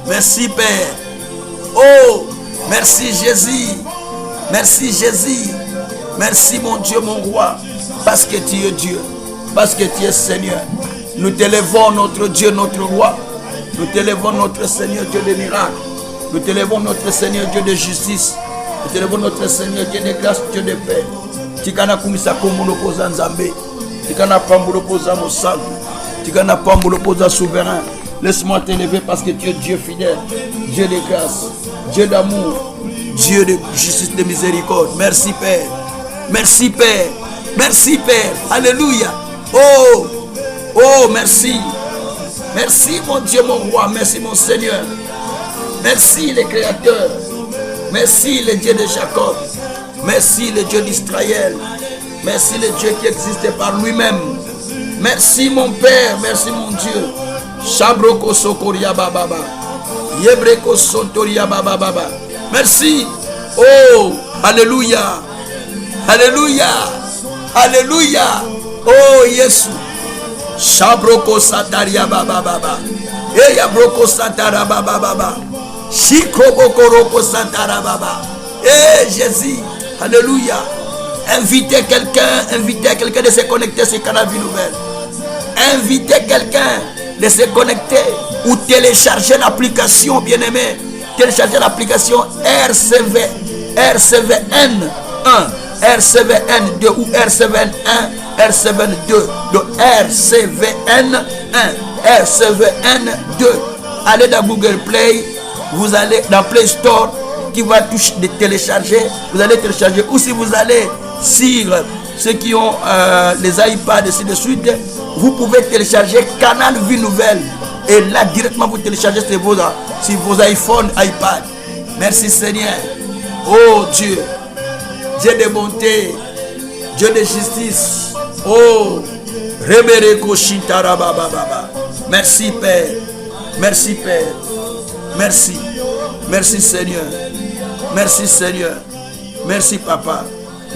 Merci Père. Oh, merci Jésus. Merci Jésus. Merci mon Dieu, mon roi. Parce que tu es Dieu. Parce que tu es Seigneur. Nous t'élevons notre Dieu, notre roi. Nous t'élevons notre Seigneur, Dieu de miracles. Nous t'élevons notre Seigneur, Dieu de justice. Nous t'élevons notre Seigneur, Dieu de grâce, Dieu de paix. Tikana kumisa kombulo poza nzambe. Tikana pambulo poza mosantu. Tikana pambulo poza souverain. Laisse-moi t'élever parce que tu es Dieu fidèle, Dieu de grâce, Dieu d'amour, Dieu de justice, de miséricorde. Merci Père. Merci Père. Merci Père. Alléluia. Oh, oh, merci. Merci mon Dieu, mon roi. Merci mon Seigneur. Merci le Créateur. Merci le Dieu de Jacob. Merci le Dieu d'Israël. Merci le Dieu qui existe par lui-même. Merci mon Père. Merci mon Dieu. Shabroko Sokoria Baba. Yebreko Sontoria Baba. Merci. Oh, alléluia. Alléluia. Alléluia. Oh, Jésus. Shabroko Sataria Baba. Eya Broko Santara Baba. Shikroboko Roko Santara Baba. Eh, Jésus. Alléluia. Invitez quelqu'un de se connecter sur Canal Vie Nouvelle. Invitez quelqu'un de se connecter ou télécharger l'application, bien-aimé. Télécharger l'application RCVN 1, RCVN 2 ou RCVN 1, RCVN 2. Donc RCVN 1, RCVN 2. Allez dans Google Play, vous allez dans Play Store qui va toucher de télécharger. Vous allez télécharger. Ou si vous allez sur ceux qui ont les iPads et ainsi de suite, vous pouvez télécharger Canal Vie Nouvelle. Et là, directement, vous téléchargez sur vos iPhones, iPad. Merci Seigneur. Oh Dieu. Dieu de bonté. Dieu de justice. Oh. Rebereko Shintara Baba. Merci Père. Merci Père. Merci. Merci Seigneur. Merci Seigneur. Merci Papa.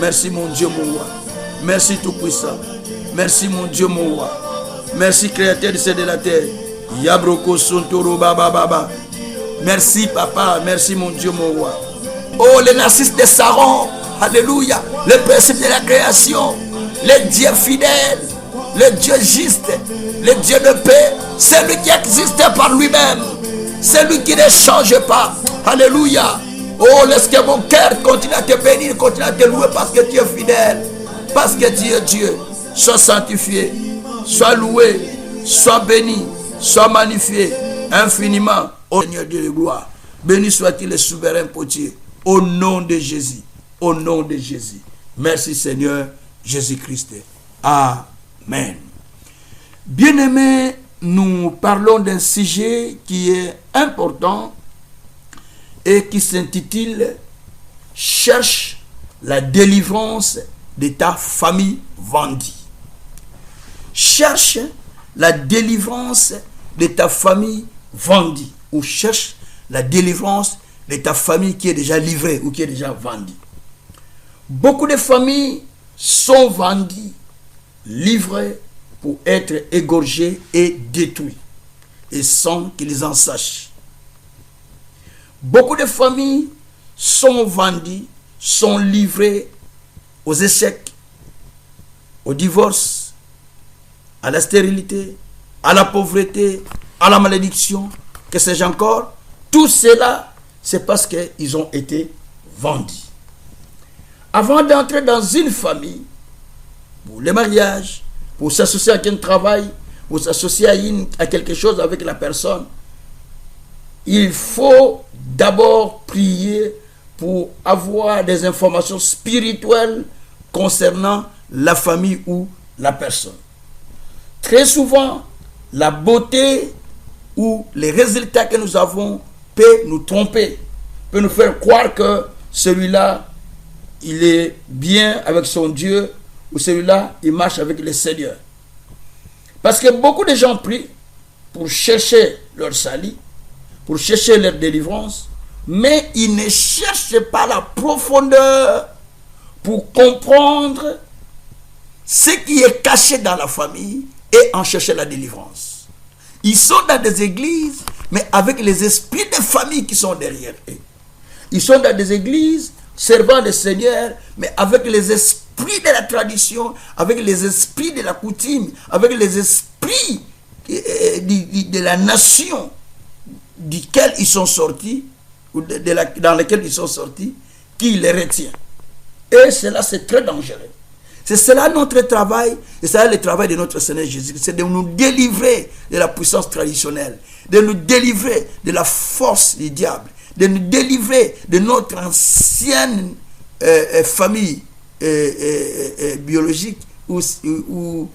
Merci mon Dieu, mon roi. Merci Tout-Puissant. Merci mon Dieu, mon roi. Merci Créateur du ciel et de la terre. Yabroko Sontoro Baba. Merci Papa. Merci mon Dieu, mon roi. Oh, le narcisse de Saron. Alléluia. Le principe de la création. Le Dieu fidèle. Le Dieu juste. Le Dieu de paix. Celui qui existe par lui-même. Celui qui ne change pas. Alléluia. Oh, laisse que mon cœur continue à te bénir, continue à te louer parce que tu es fidèle, parce que tu es Dieu. Sois sanctifié, sois loué, sois béni, sois magnifié infiniment. Ô Seigneur Dieu de gloire, béni soit-il le souverain potier. Au nom de Jésus, au nom de Jésus. Merci Seigneur Jésus-Christ. Amen. Bien-aimés, nous parlons d'un sujet qui est important et qui s'intitule « Cherche la délivrance de ta famille vendue ». Cherche la délivrance de ta famille vendue, ou cherche la délivrance de ta famille qui est déjà livrée ou qui est déjà vendue. Beaucoup de familles sont vendues, livrées pour être égorgées et détruites, et sans qu'ils en sachent. Beaucoup de familles sont vendues, sont livrées aux échecs, au divorce, à la stérilité, à la pauvreté, à la malédiction, que sais-je encore. Tout cela, c'est parce qu'ils ont été vendus. Avant d'entrer dans une famille, pour le mariage, pour s'associer à un travail, pour s'associer à quelque chose avec la personne, il faut d'abord prier pour avoir des informations spirituelles concernant la famille ou la personne. Très souvent, la beauté ou les résultats que nous avons peut nous tromper, peut nous faire croire que celui-là, il est bien avec son Dieu, ou celui-là, il marche avec le Seigneur. Parce que beaucoup de gens prient pour chercher leur salut, pour chercher leur délivrance, mais ils ne cherchent pas la profondeur pour comprendre ce qui est caché dans la famille et en chercher la délivrance. Ils sont dans des églises, mais avec les esprits de famille qui sont derrière eux. Ils sont dans des églises, servant le Seigneur, mais avec les esprits de la tradition, avec les esprits de la coutume, avec les esprits de la nation duquel ils sont sortis, ou dans laquelle ils sont sortis, qui les retient. Et cela, c'est très dangereux. C'est cela notre travail, et c'est le travail de notre Seigneur Jésus, c'est de nous délivrer de la puissance traditionnelle, de nous délivrer de la force du diable, de nous délivrer de notre ancienne famille biologique ou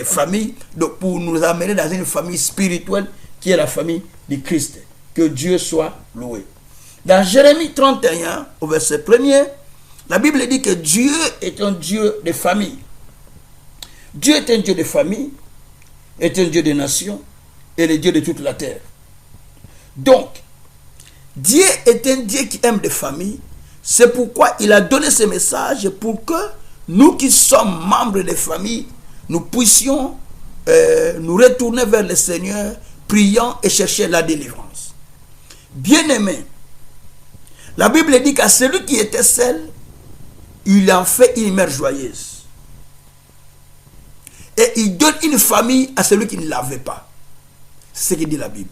famille, donc pour nous amener dans une famille spirituelle qui est la famille du Christ. Que Dieu soit loué. Dans Jérémie 31, au verset 1er, la Bible dit que Dieu est un Dieu de famille. Dieu est un Dieu de famille, est un Dieu de nation, et le Dieu de toute la terre. Donc, Dieu est un Dieu qui aime les familles. C'est pourquoi il a donné ce message pour que nous qui sommes membres des familles, nous puissions nous retourner vers le Seigneur, priant et chercher la délivrance. Bien-aimés, la Bible dit qu'à celui qui était seul, il en fait une mère joyeuse. Et il donne une famille à celui qui ne l'avait pas. C'est ce que dit la Bible.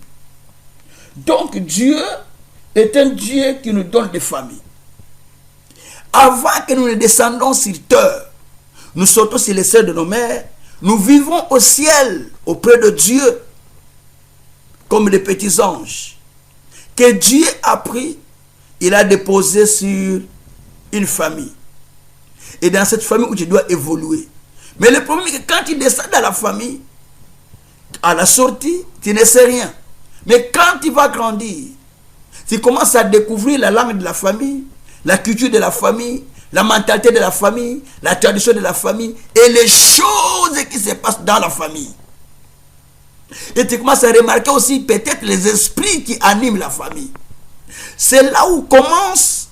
Donc Dieu est un Dieu qui nous donne des familles. Avant que nous ne descendions sur terre, nous sortons sur les cieux de nos mères, nous vivons au ciel auprès de Dieu comme des petits anges que Dieu a pris, il a déposé sur une famille. Et dans cette famille où tu dois évoluer. Mais le problème est que quand tu descends dans la famille, à la sortie, tu ne sais rien. Mais quand tu vas grandir, tu commences à découvrir la langue de la famille, la culture de la famille, la mentalité de la famille, la tradition de la famille et les choses qui se passent dans la famille. Et tu commences à remarquer aussi peut-être les esprits qui animent la famille. C'est là où commencent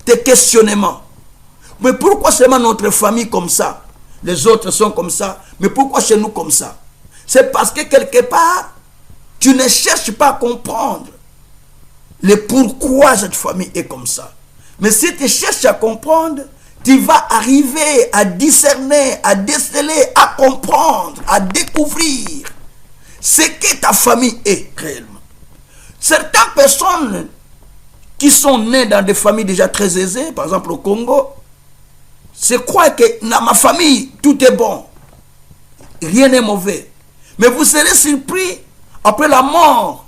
tes questionnements. Mais pourquoi seulement notre famille comme ça? Les autres sont comme ça. Mais pourquoi chez nous comme ça? C'est parce que quelque part, tu ne cherches pas à comprendre le pourquoi cette famille est comme ça. Mais si tu cherches à comprendre, tu vas arriver à discerner, à déceler, à comprendre, à découvrir ce que ta famille est réellement. Certaines personnes qui sont nées dans des familles déjà très aisées, par exemple au Congo, se croient que dans ma famille, tout est bon. Rien n'est mauvais. Mais vous serez surpris, après la mort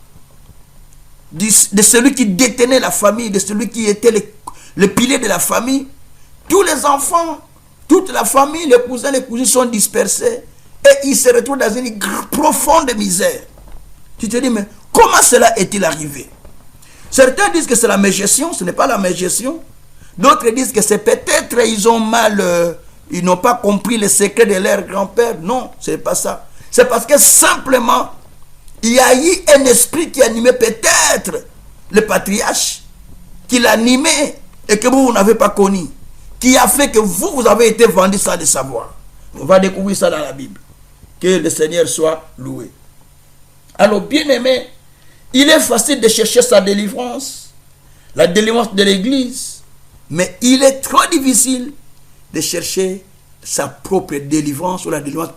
de celui qui détenait la famille, de celui qui était le pilier de la famille, tous les enfants, toute la famille, les cousins, les cousines sont dispersés et ils se retrouvent dans une profonde misère. Tu te dis, mais comment cela est-il arrivé? Certains disent que c'est la mégestion, ce n'est pas la mégestion. D'autres disent que c'est peut-être ils ont mal, ils n'ont pas compris le secret de leur grand-père. Non, ce n'est pas ça. C'est parce que simplement, il y a eu un esprit qui animait peut-être le patriarche, qui l'animait et que vous n'avez pas connu, qui a fait que vous avez été vendu sans le savoir. On va découvrir ça dans la Bible. Que le Seigneur soit loué. Alors, bien-aimé, il est facile de chercher sa délivrance, la délivrance de l'Église, mais il est trop difficile de chercher sa propre délivrance ou la délivrance,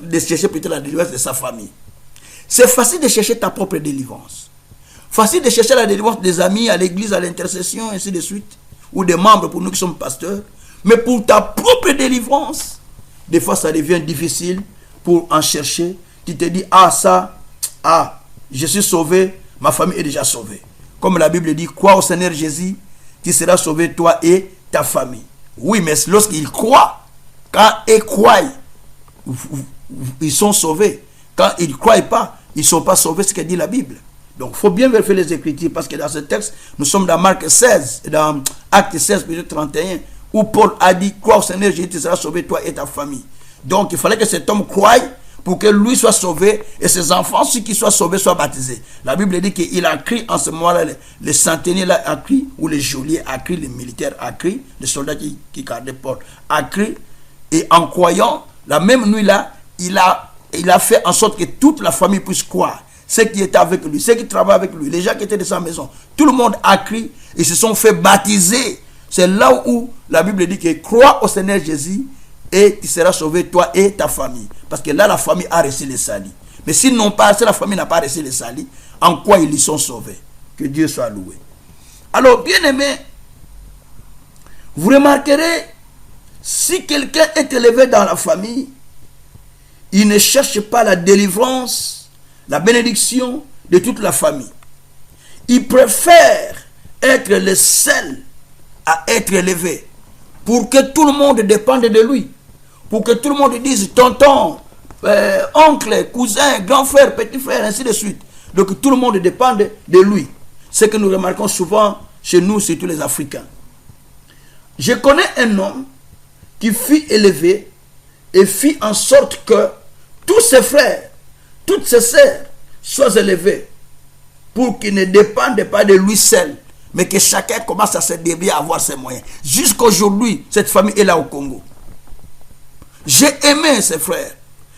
de chercher plutôt la délivrance de sa famille. C'est facile de chercher ta propre délivrance. Facile de chercher la délivrance des amis à l'église, à l'intercession, ainsi de suite, ou des membres pour nous qui sommes pasteurs. Mais pour ta propre délivrance, des fois ça devient difficile pour en chercher. Tu te dis, je suis sauvé, ma famille est déjà sauvée. Comme la Bible dit, crois au Seigneur Jésus, tu seras sauvé toi et ta famille. Oui, mais lorsqu'ils croient, quand ils croient, ils sont sauvés. Quand ils ne croient pas, ils ne sont pas sauvés, ce que dit la Bible. Donc, il faut bien vérifier les Écritures, parce que dans ce texte, nous sommes dans Marc 16, dans Acte 16, verset 31, où Paul a dit, crois au Seigneur Jésus, tu seras sauvé, toi et ta famille. Donc, il fallait que cet homme croie pour que lui soit sauvé et ses enfants, ceux qui soient sauvés, soient baptisés. La Bible dit qu'il a crié en ce moment-là, les centeniers là a crié, ou les geôliers a crié, les militaires a crié, les soldats qui gardaient Paul a crié, et en croyant, la même nuit-là, il a fait en sorte que toute la famille puisse croire. ceux qui étaient avec lui, ceux qui travaillaient avec lui, les gens qui étaient de sa maison, tout le monde a crié et se sont fait baptiser. C'est là où la Bible dit que crois au Seigneur Jésus et tu seras sauvé, toi et ta famille. Parce que là, la famille a reçu le salut. Mais s'ils n'ont pas, si la famille n'a pas reçu le salut, en quoi ils y sont sauvés? Que Dieu soit loué. Alors, bien aimé, vous remarquerez, si quelqu'un est élevé dans la famille, il ne cherche pas la délivrance, la bénédiction de toute la famille. Il préfère être le seul à être élevé pour que tout le monde dépende de lui. Pour que tout le monde dise tonton, oncle, cousin, grand frère, petit frère, ainsi de suite. Donc tout le monde dépend de lui. C'est ce que nous remarquons souvent chez nous, surtout les Africains. Je connais un homme qui fut élevé et fit en sorte que tous ses frères, toutes ses sœurs soient élevés pour qu'ils ne dépendent pas de lui seul, mais que chacun commence à se débrouiller, à avoir ses moyens. Jusqu'aujourd'hui, cette famille est là au Congo. J'ai aimé ses frères,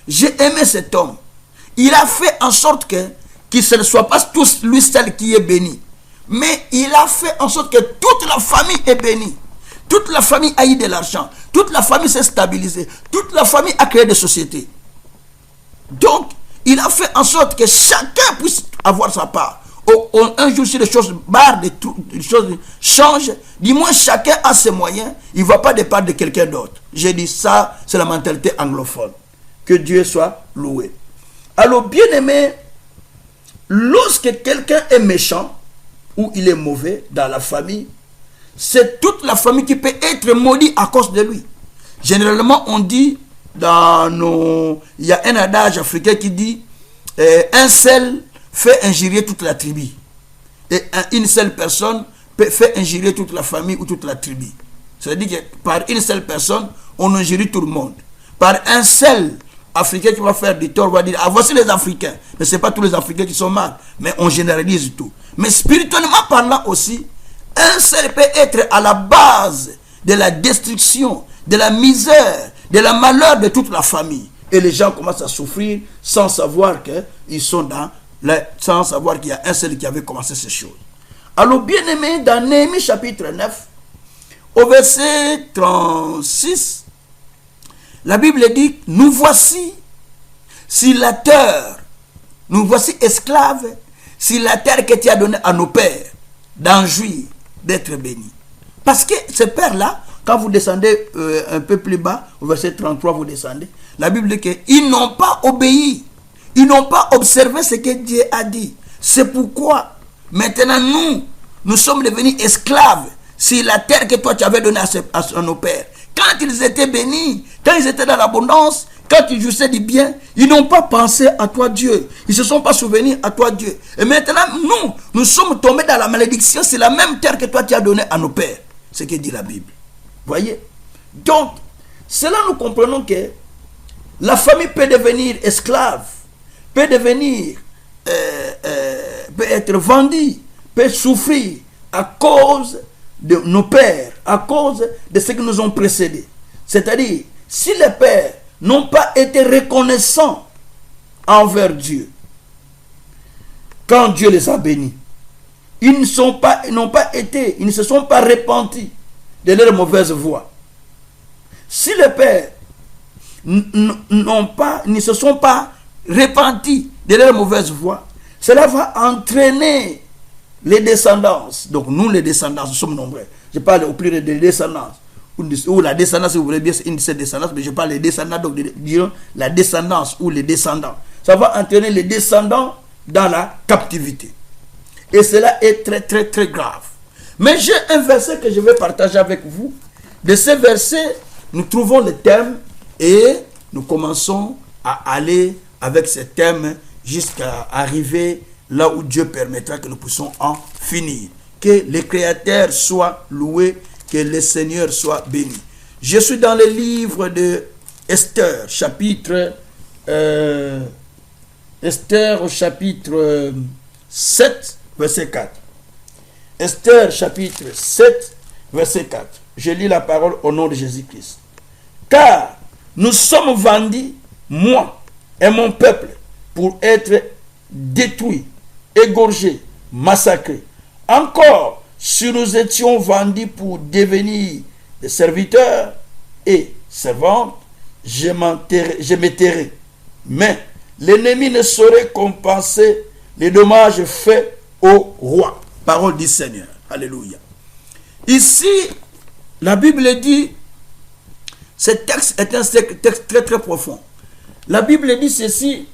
j'ai aimé cet homme. Il a fait en sorte qu'il ne soit pas tous lui seul qui est béni, mais il a fait en sorte que toute la famille est bénie. Toute la famille a eu de l'argent. Toute la famille s'est stabilisée. Toute la famille a créé des sociétés. Donc, il a fait en sorte que chacun puisse avoir sa part. Un jour, si les choses barrent, les choses changent, du moins chacun a ses moyens. Il ne va pas dépendre de quelqu'un d'autre. J'ai dit ça, c'est la mentalité anglophone. Que Dieu soit loué. Alors, bien aimé, lorsque quelqu'un est méchant ou il est mauvais dans la famille, c'est toute la famille qui peut être maudite à cause de lui. Généralement, on dit, il y a un adage africain qui dit, un seul fait injurier toute la tribu. Et une seule personne peut faire injurier toute la famille ou toute la tribu. C'est-à-dire que par une seule personne, on injurie tout le monde. Par un seul Africain qui va faire du tort, on va dire, ah, voici les Africains. Mais ce n'est pas tous les Africains qui sont mal, mais on généralise tout. Mais spirituellement parlant aussi, un seul peut être à la base de la destruction, de la misère, de la malheur de toute la famille. Et les gens commencent à souffrir sans savoir qu'ils sont sans savoir qu'il y a un seul qui avait commencé ces choses. Alors, bien aimé, dans Néhémie chapitre 9, au verset 36, la Bible dit, nous voici sur la terre, nous voici esclaves sur la terre que tu as donnée à nos pères, d'en jouir, d'être bénis. Parce que ces pères-là, quand vous descendez un peu plus bas, au verset 33, vous descendez, la Bible dit qu'ils n'ont pas obéi, ils n'ont pas observé ce que Dieu a dit. C'est pourquoi, maintenant nous sommes devenus esclaves sur la terre que toi tu avais donnée à nos pères. Quand ils étaient bénis, quand ils étaient dans l'abondance, quand ils jouissaient du bien, ils n'ont pas pensé à toi Dieu. Ils ne se sont pas souvenus à toi Dieu. Et maintenant, nous sommes tombés dans la malédiction. C'est la même terre que toi tu as donnée à nos pères. Ce que dit la Bible. Voyez? Donc, cela nous comprenons que la famille peut devenir esclave, peut devenir, peut être vendue, peut souffrir à cause de nos pères, à cause de ceux qui nous ont précédés. C'est-à-dire, si les pères n'ont pas été reconnaissants envers Dieu, quand Dieu les a bénis, ils ne se sont pas repentis de leur mauvaise voie. Si les pères ne se sont pas repentis de leur mauvaise voie, cela va entraîner les descendances. Donc nous les descendants, nous sommes nombreux. Je parle au pluriel des descendances. Ou la descendance, si vous voulez bien, c'est une de ces descendances, mais je parle des descendants, donc disons la descendance ou les descendants. Ça va entraîner les descendants dans la captivité. Et cela est très très très grave. Mais j'ai un verset que je vais partager avec vous. De ce verset, nous trouvons le thème et nous commençons à aller avec ce thème jusqu'à arriver là où Dieu permettra que nous puissions en finir. Que le Créateur soit loué, que le Seigneur soit béni. Je suis dans le livre de Esther, chapitre Esther au chapitre 7, verset 4. Esther, chapitre 7, verset 4. Je lis la parole au nom de Jésus-Christ. Car nous sommes vendus, moi et mon peuple, pour être détruits, égorgés, massacrés. Encore, si nous étions vendus pour devenir des serviteurs et servantes, je m'étairais. Mais l'ennemi ne saurait compenser les dommages faits au roi. Parole du Seigneur. Alléluia. Ici, la Bible dit, ce texte est un texte très très profond. La Bible dit ceci,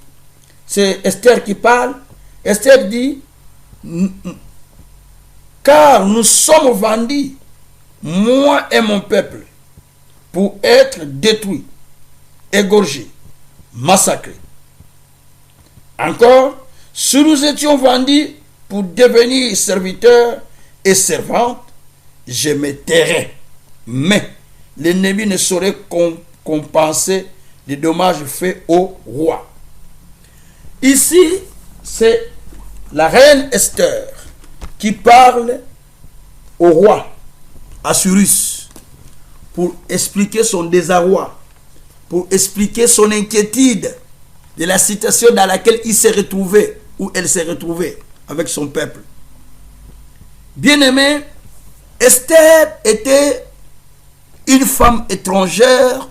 c'est Esther qui parle. Esther dit, car nous sommes vendus, moi et mon peuple, pour être détruits, égorgés, massacrés. Encore, si nous étions vendus pour devenir serviteurs et servantes, je me tairais. Mais l'ennemi ne saurait compenser les dommages faits au roi. Ici, c'est la reine Esther qui parle au roi Assuérus pour expliquer son désarroi, pour expliquer son inquiétude de la situation dans laquelle il s'est retrouvé, ou elle s'est retrouvée avec son peuple. Bien-aimé, Esther était une femme étrangère,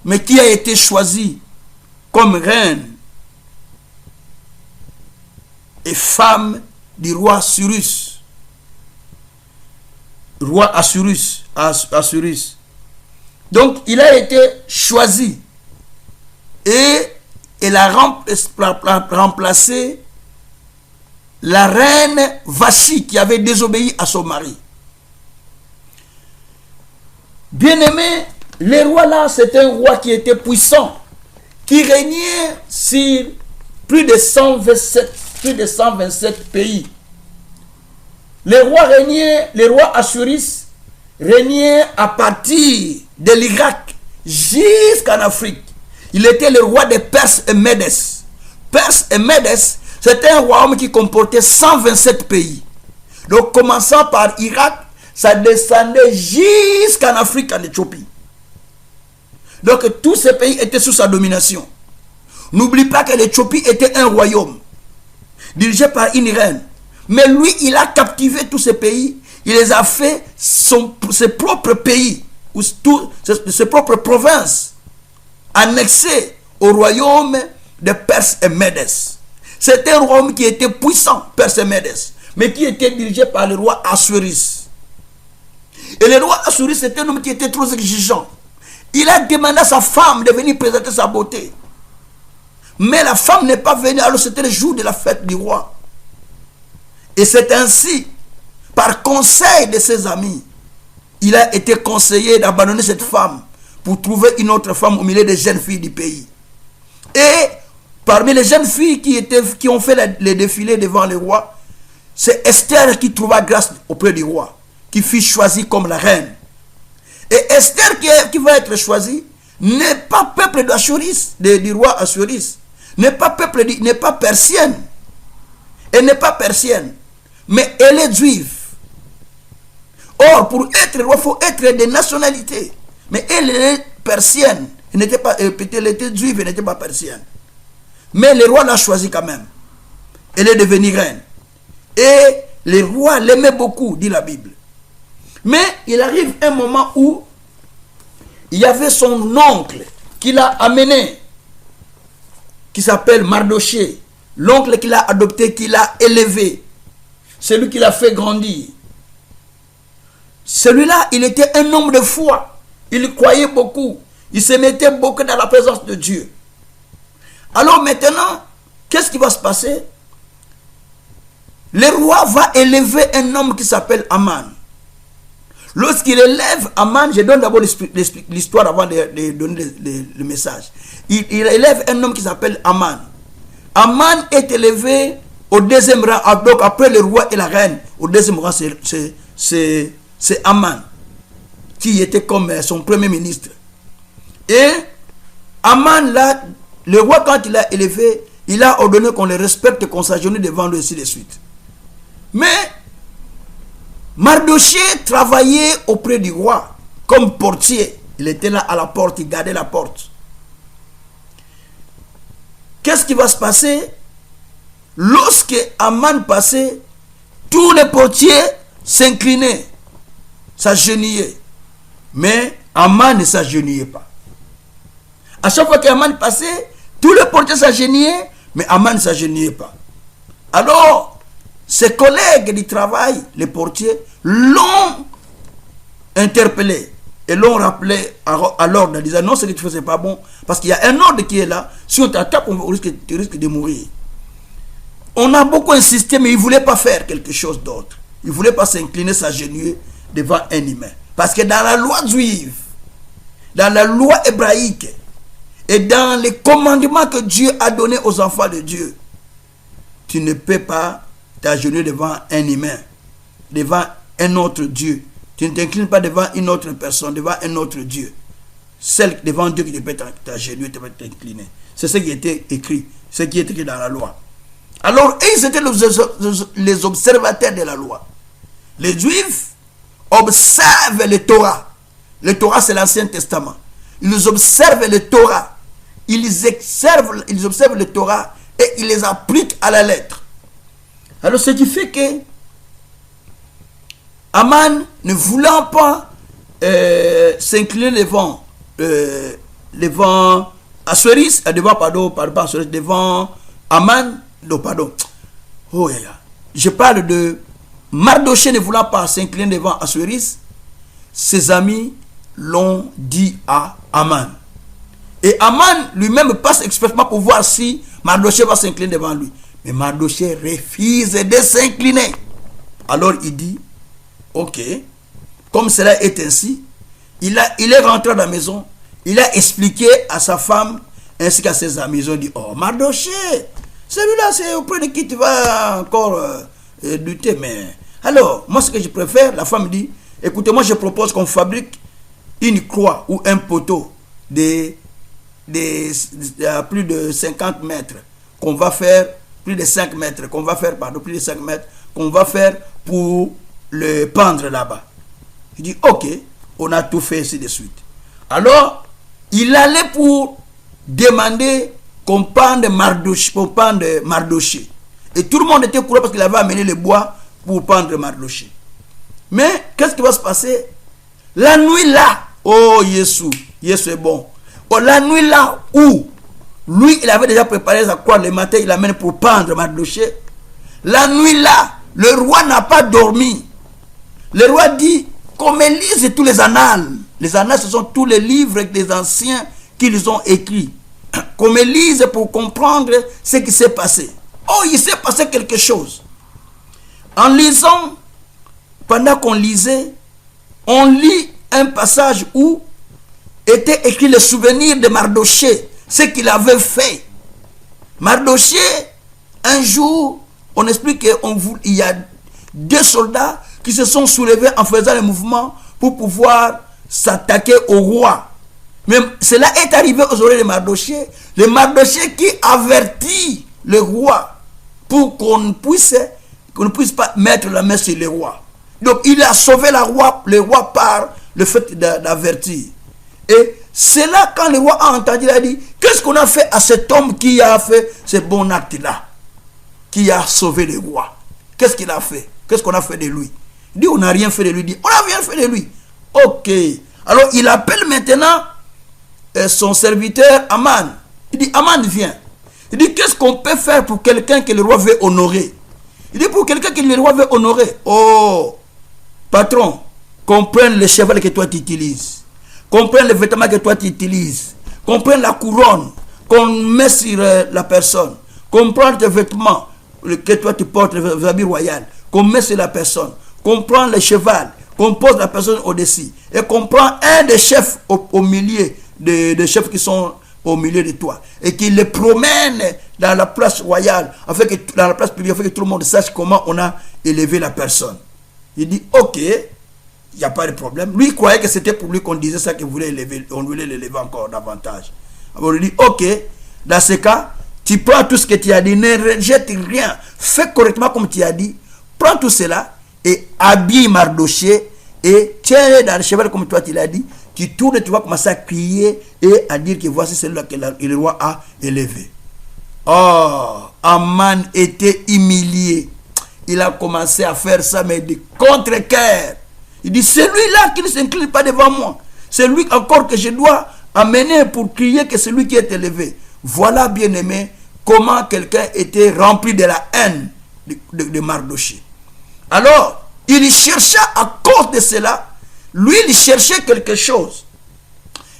mais qui a été choisie comme reine et femme du roi Assuérus. Roi Assuérus. Donc, il a été choisi et elle a remplacé la reine Vashti qui avait désobéi à son mari. Bien-aimé, le roi là, c'est un roi qui était puissant, qui régnait sur plus de 127 pays. Le roi Assuérus régnait à partir de l'Irak jusqu'en Afrique. Il était le roi des Perses et Médès. Perses et Médès, c'était un royaume qui comportait 127 pays. Donc, commençant par Irak, ça descendait jusqu'en Afrique, en Éthiopie. Donc, tous ces pays étaient sous sa domination. N'oublie pas que l'Éthiopie était un royaume dirigé par une reine. Mais lui, il a captivé tous ces pays. Il les a fait ses propres pays, ou ses propres provinces, annexées au royaume de Perses et Médès. C'était un royaume qui était puissant, Perses et Médès, mais qui était dirigé par le roi Assuérus. Et le roi Assuérus, c'était un homme qui était trop exigeant. Il a demandé à sa femme de venir présenter sa beauté. Mais la femme n'est pas venue, alors c'était le jour de la fête du roi. Et c'est ainsi, par conseil de ses amis, il a été conseillé d'abandonner cette femme pour trouver une autre femme au milieu des jeunes filles du pays. Et parmi les jeunes filles qui ont fait les défilés devant le roi, c'est Esther qui trouva grâce auprès du roi, qui fut choisie comme la reine. Et Esther qui va être choisie n'est pas peuple d'Assuérus, du roi Assuérus, n'est pas persienne. Elle n'est pas persienne, mais elle est juive. Or, pour être roi, il faut être de nationalité. Mais elle est persienne. Elle était juive, elle n'était pas persienne. Mais le roi l'a choisie quand même. Elle est devenue reine. Et le roi l'aimait beaucoup, dit la Bible. Mais il arrive un moment où il y avait son oncle qui l'a amené, qui s'appelle Mardochée. L'oncle qui l'a adopté, qui l'a élevé. Celui qui l'a fait grandir. Celui-là, il était un homme de foi. Il croyait beaucoup. Il se mettait beaucoup dans la présence de Dieu. Alors maintenant, qu'est-ce qui va se passer? Le roi va élever un homme qui s'appelle Aman. Lorsqu'il élève Aman, je donne d'abord l'histoire avant de donner le message. Il élève un homme qui s'appelle Aman. Aman est élevé au deuxième rang, donc après le roi et la reine. Au deuxième rang, c'est Aman, qui était comme son premier ministre. Et Aman, là, le roi, quand il l'a élevé, il a ordonné qu'on le respecte, qu'on s'agenouille devant lui, ainsi de suite. Mais Mardochée travaillait auprès du roi comme portier. Il était là à la porte, il gardait la porte. Qu'est-ce qui va se passer? lorsque Aman passait, tous les portiers s'inclinaient, s'agenouillaient. Mais Aman ne s'agenouillait pas. À chaque fois qu'Aman passait, tous les portiers s'agenouillaient, mais Aman ne s'agenouillait pas. Alors, ses collègues du travail, les portiers, l'ont interpellé et l'ont rappelé à l'ordre en disant non, ce que tu fais, c'est pas bon, parce qu'il y a un ordre qui est là. Si on t'attaque, tu risques de mourir. On a beaucoup insisté, mais il ne voulait pas faire quelque chose d'autre. Il ne voulait pas s'incliner, s'agenouiller devant un humain. Parce que dans la loi juive, dans la loi hébraïque, et dans les commandements que Dieu a donnés aux enfants de Dieu, tu ne peux pas t'agenouiller devant un humain, devant un autre Dieu. Tu ne t'inclines pas devant une autre personne, devant un autre Dieu. Celle devant Dieu qui te peut t'agenouiller, te peut t'incliner. C'est ce qui était écrit, ce qui est écrit dans la loi. Alors, ils étaient les observateurs de la loi. Les Juifs observent le Torah. Le Torah, c'est l'Ancien Testament. Ils observent le Torah. Ils observent le Torah et ils les appliquent à la lettre. Alors, ce qui fait que Aman, ne voulant pas s'incliner devant Assuérus, devant Aman, non, pardon. Oh, je parle de Mardoché ne voulant pas s'incliner devant Assuérus. Ses amis l'ont dit à Aman. Et Aman lui-même passe expressément pour voir si Mardoché va s'incliner devant lui. Mais Mardoché refuse de s'incliner. Alors il dit, ok, comme cela est ainsi, il est rentré dans la maison, il a expliqué à sa femme ainsi qu'à ses amis. Ils ont dit, oh Mardoché, celui-là c'est auprès de qui tu vas encore lutter. Mais alors, moi ce que je préfère, la femme dit, écoutez, moi je propose qu'on fabrique une croix ou un poteau de plus de 50 mètres qu'on va faire, plus de 5 mètres qu'on va faire, pardon, plus de 5 mètres qu'on va faire pour le pendre là-bas. Il dit, ok, on a tout fait ainsi de suite. Alors, il allait pour demander qu'on pende Mardoché. Et tout le monde était courant parce qu'il avait amené le bois pour pendre Mardoché. Mais, qu'est-ce qui va se passer? La nuit là, oh Jésus est bon. Oh, la nuit là où lui, il avait déjà préparé sa croix, le matin, il l'amène pour pendre Mardoché. La nuit là, le roi n'a pas dormi. Le roi dit qu'on me lise tous les annales. Les annales, ce sont tous les livres des anciens qu'ils ont écrits. Qu'on me lise pour comprendre ce qui s'est passé. Oh, il s'est passé quelque chose. En lisant, pendant qu'on lisait, on lit un passage où était écrit le souvenir de Mardoché, ce qu'il avait fait. Mardoché, un jour, on explique qu'il y a 2 soldats qui se sont soulevés en faisant le mouvement pour pouvoir s'attaquer au roi. Mais cela est arrivé aux oreilles de Mardoché. Le Mardoché qui avertit le roi pour qu'on ne puisse pas mettre la main sur le roi. Donc il a sauvé le roi par le fait d'avertir. Et c'est là quand le roi a entendu, il a dit, qu'est-ce qu'on a fait à cet homme qui a fait ce bon acte-là, qui a sauvé le roi? Qu'est-ce qu'il a fait? Qu'est-ce qu'on a fait de lui? Il dit, on n'a rien fait de lui. Il dit, on n'a rien fait de lui. Ok. Alors il appelle maintenant son serviteur Aman. Il dit, Aman, viens. Il dit, qu'est-ce qu'on peut faire pour quelqu'un que le roi veut honorer? Il dit, pour quelqu'un que le roi veut honorer. Oh, patron, qu'on prenne le cheval que toi tu utilises. Qu'on prenne les vêtements que toi tu utilises. Qu'on prenne la couronne qu'on met sur la personne. Qu'on prenne tes vêtements que toi tu portes, les habits royaux. Qu'on met sur la personne. Qu'on prend le cheval. Qu'on pose la personne au-dessus. Et qu'on prend un des chefs au milieu, des chefs qui sont au milieu de toi. Et qu'il les promène dans la place royale, dans la place publique, afin que tout le monde sache comment on a élevé la personne. Il dit, ok, il n'y a pas de problème. Lui, il croyait que c'était pour lui qu'on disait ça, qu'on voulait l'élever encore davantage. Alors il dit, ok, dans ce cas, tu prends tout ce que tu as dit, ne rejette rien, fais correctement comme tu as dit, prends tout cela et habille Mardoché et tiens-le dans le cheval comme toi tu l'as dit, tu tournes, tu vas commencer à crier et à dire que voici celui-là que le roi a élevé. Oh, Aman était humilié. Il a commencé à faire ça, mais de contre-cœur. Il dit, celui-là qui ne s'incline pas devant moi, c'est lui encore que je dois amener pour crier que c'est lui qui est élevé. Voilà, bien-aimé, comment quelqu'un était rempli de la haine de Mardochée. Alors, il chercha à cause de cela, lui, il cherchait quelque chose.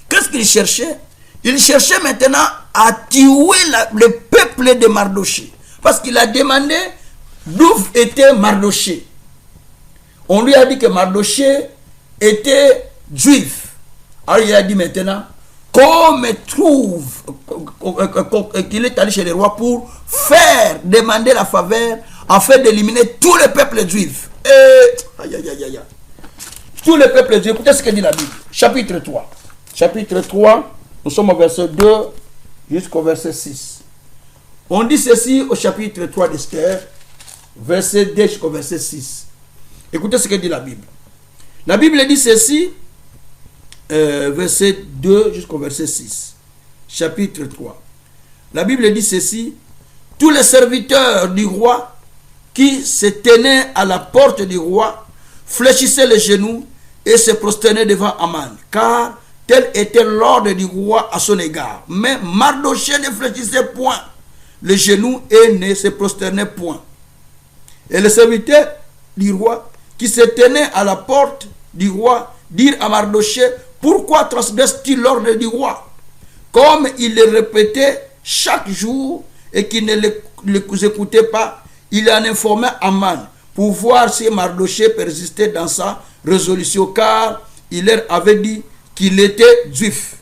Qu'est-ce qu'il cherchait? Il cherchait maintenant à tuer le peuple de Mardochée. Parce qu'il a demandé d'où était Mardochée. On lui a dit que Mardochée était juif. Alors il a dit maintenant, comme trouve qu'il est allé chez les rois pour demander la faveur afin d'éliminer tous les peuples juifs. Aïe, aïe, aïe, aïe. Tous les peuples juifs. Écoutez ce que dit la Bible. Chapitre 3. Chapitre 3, nous sommes au verset 2 jusqu'au verset 6. On dit ceci au chapitre 3 d'Esther, verset 2 jusqu'au verset 6. Écoutez ce que dit la Bible. La Bible dit ceci, verset 2 jusqu'au verset 6. Chapitre 3. La Bible dit ceci, tous les serviteurs du roi qui se tenaient à la porte du roi fléchissaient les genoux et se prosternaient devant Aman, car tel était l'ordre du roi à son égard. Mais Mardochée ne fléchissait point les genoux et ne se prosternait point. Et les serviteurs du roi qui se tenaient à la porte du roi dirent à Mardochée, pourquoi transgresse-t-il l'ordre du roi? Comme il le répétait chaque jour et qu'il ne les écoutait pas, il en informait Aman pour voir si Mardochée persistait dans sa résolution, car il leur avait dit qu'il était juif.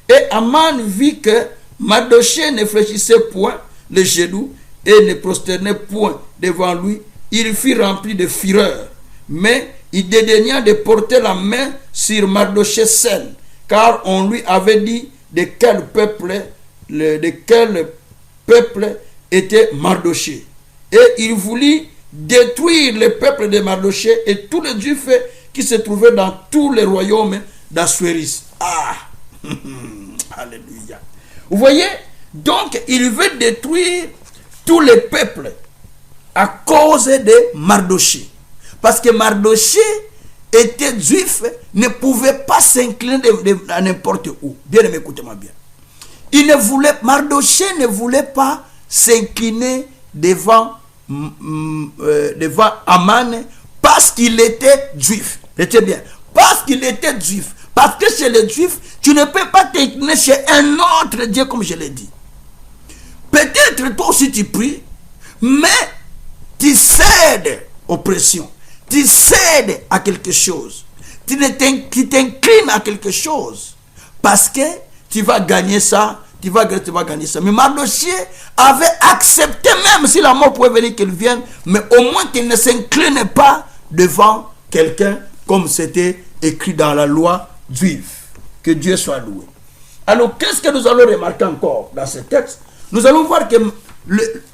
Et Aman vit que Mardochée ne fléchissait point les genoux et ne prosternait point devant lui. Il fut rempli de fureur, mais il dédaigna de porter la main sur Mardochée seul, car on lui avait dit de quel peuple était Mardochée. Et il voulut détruire le peuple de Mardochée et tous les juifs qui se trouvaient dans tous les royaumes d'Assuérus. Ah, alléluia. Vous voyez, donc il veut détruire tous les peuples à cause de Mardochée. Parce que Mardochée était juif, ne pouvait pas s'incliner à n'importe où. Bien, écoutez-moi bien. Mardochée ne voulait pas s'incliner devant Aman parce qu'il était juif. C'était bien. Parce qu'il était juif. Parce que chez les juifs, tu ne peux pas t'incliner chez un autre Dieu, comme je l'ai dit. Peut-être toi aussi tu pries, mais tu cèdes aux pressions. Tu cèdes à quelque chose. Tu t'inclines à quelque chose. Parce que tu vas gagner ça. Tu vas gagner ça. Mais Mardochée avait accepté, même si la mort pouvait venir qu'il vienne, mais au moins qu'il ne s'incline pas devant quelqu'un, comme c'était écrit dans la loi juive. Que Dieu soit loué. Alors, qu'est-ce que nous allons remarquer encore dans ce texte? Nous allons voir que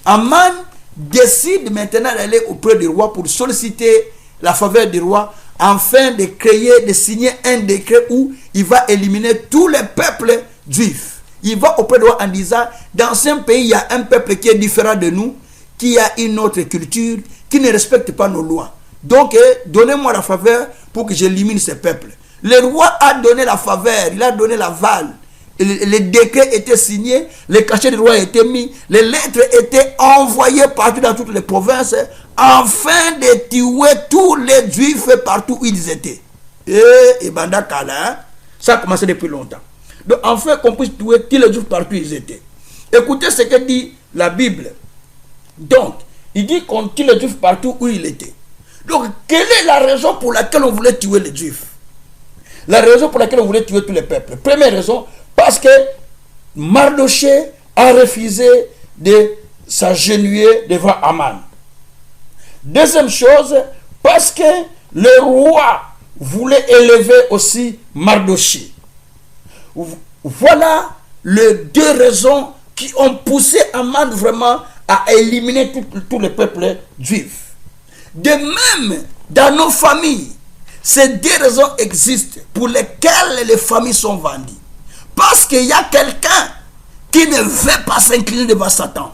Aman décide maintenant d'aller auprès du roi pour solliciter la faveur du roi, afin de signer un décret où il va éliminer tous les peuples juifs. Il va auprès de roi en disant, dans un pays, il y a un peuple qui est différent de nous, qui a une autre culture, qui ne respecte pas nos lois. Donc, donnez-moi la faveur pour que j'élimine ces peuples. Le roi a donné la faveur, il a donné l'aval. Les décrets étaient signés, les cachets du roi étaient mis, les lettres étaient envoyées partout dans toutes les provinces, afin de tuer tous les juifs partout où ils étaient. Et Bandakala, ça a commencé depuis longtemps. Donc, enfin qu'on puisse tuer tous les juifs partout où ils étaient. Écoutez ce que dit la Bible. Donc, il dit qu'on tue les juifs partout où ils étaient. Donc, quelle est la raison pour laquelle on voulait tuer les juifs? La raison pour laquelle on voulait tuer tous les peuples. Première raison, parce que Mardochée a refusé de s'agenouiller devant Aman. Deuxième chose, parce que le roi voulait élever aussi Mardochée. Voilà les deux raisons qui ont poussé Aman vraiment à éliminer tous les peuples juifs. De même, dans nos familles, ces deux raisons existent pour lesquelles les familles sont vendues. Parce qu'il y a quelqu'un qui ne veut pas s'incliner devant Satan,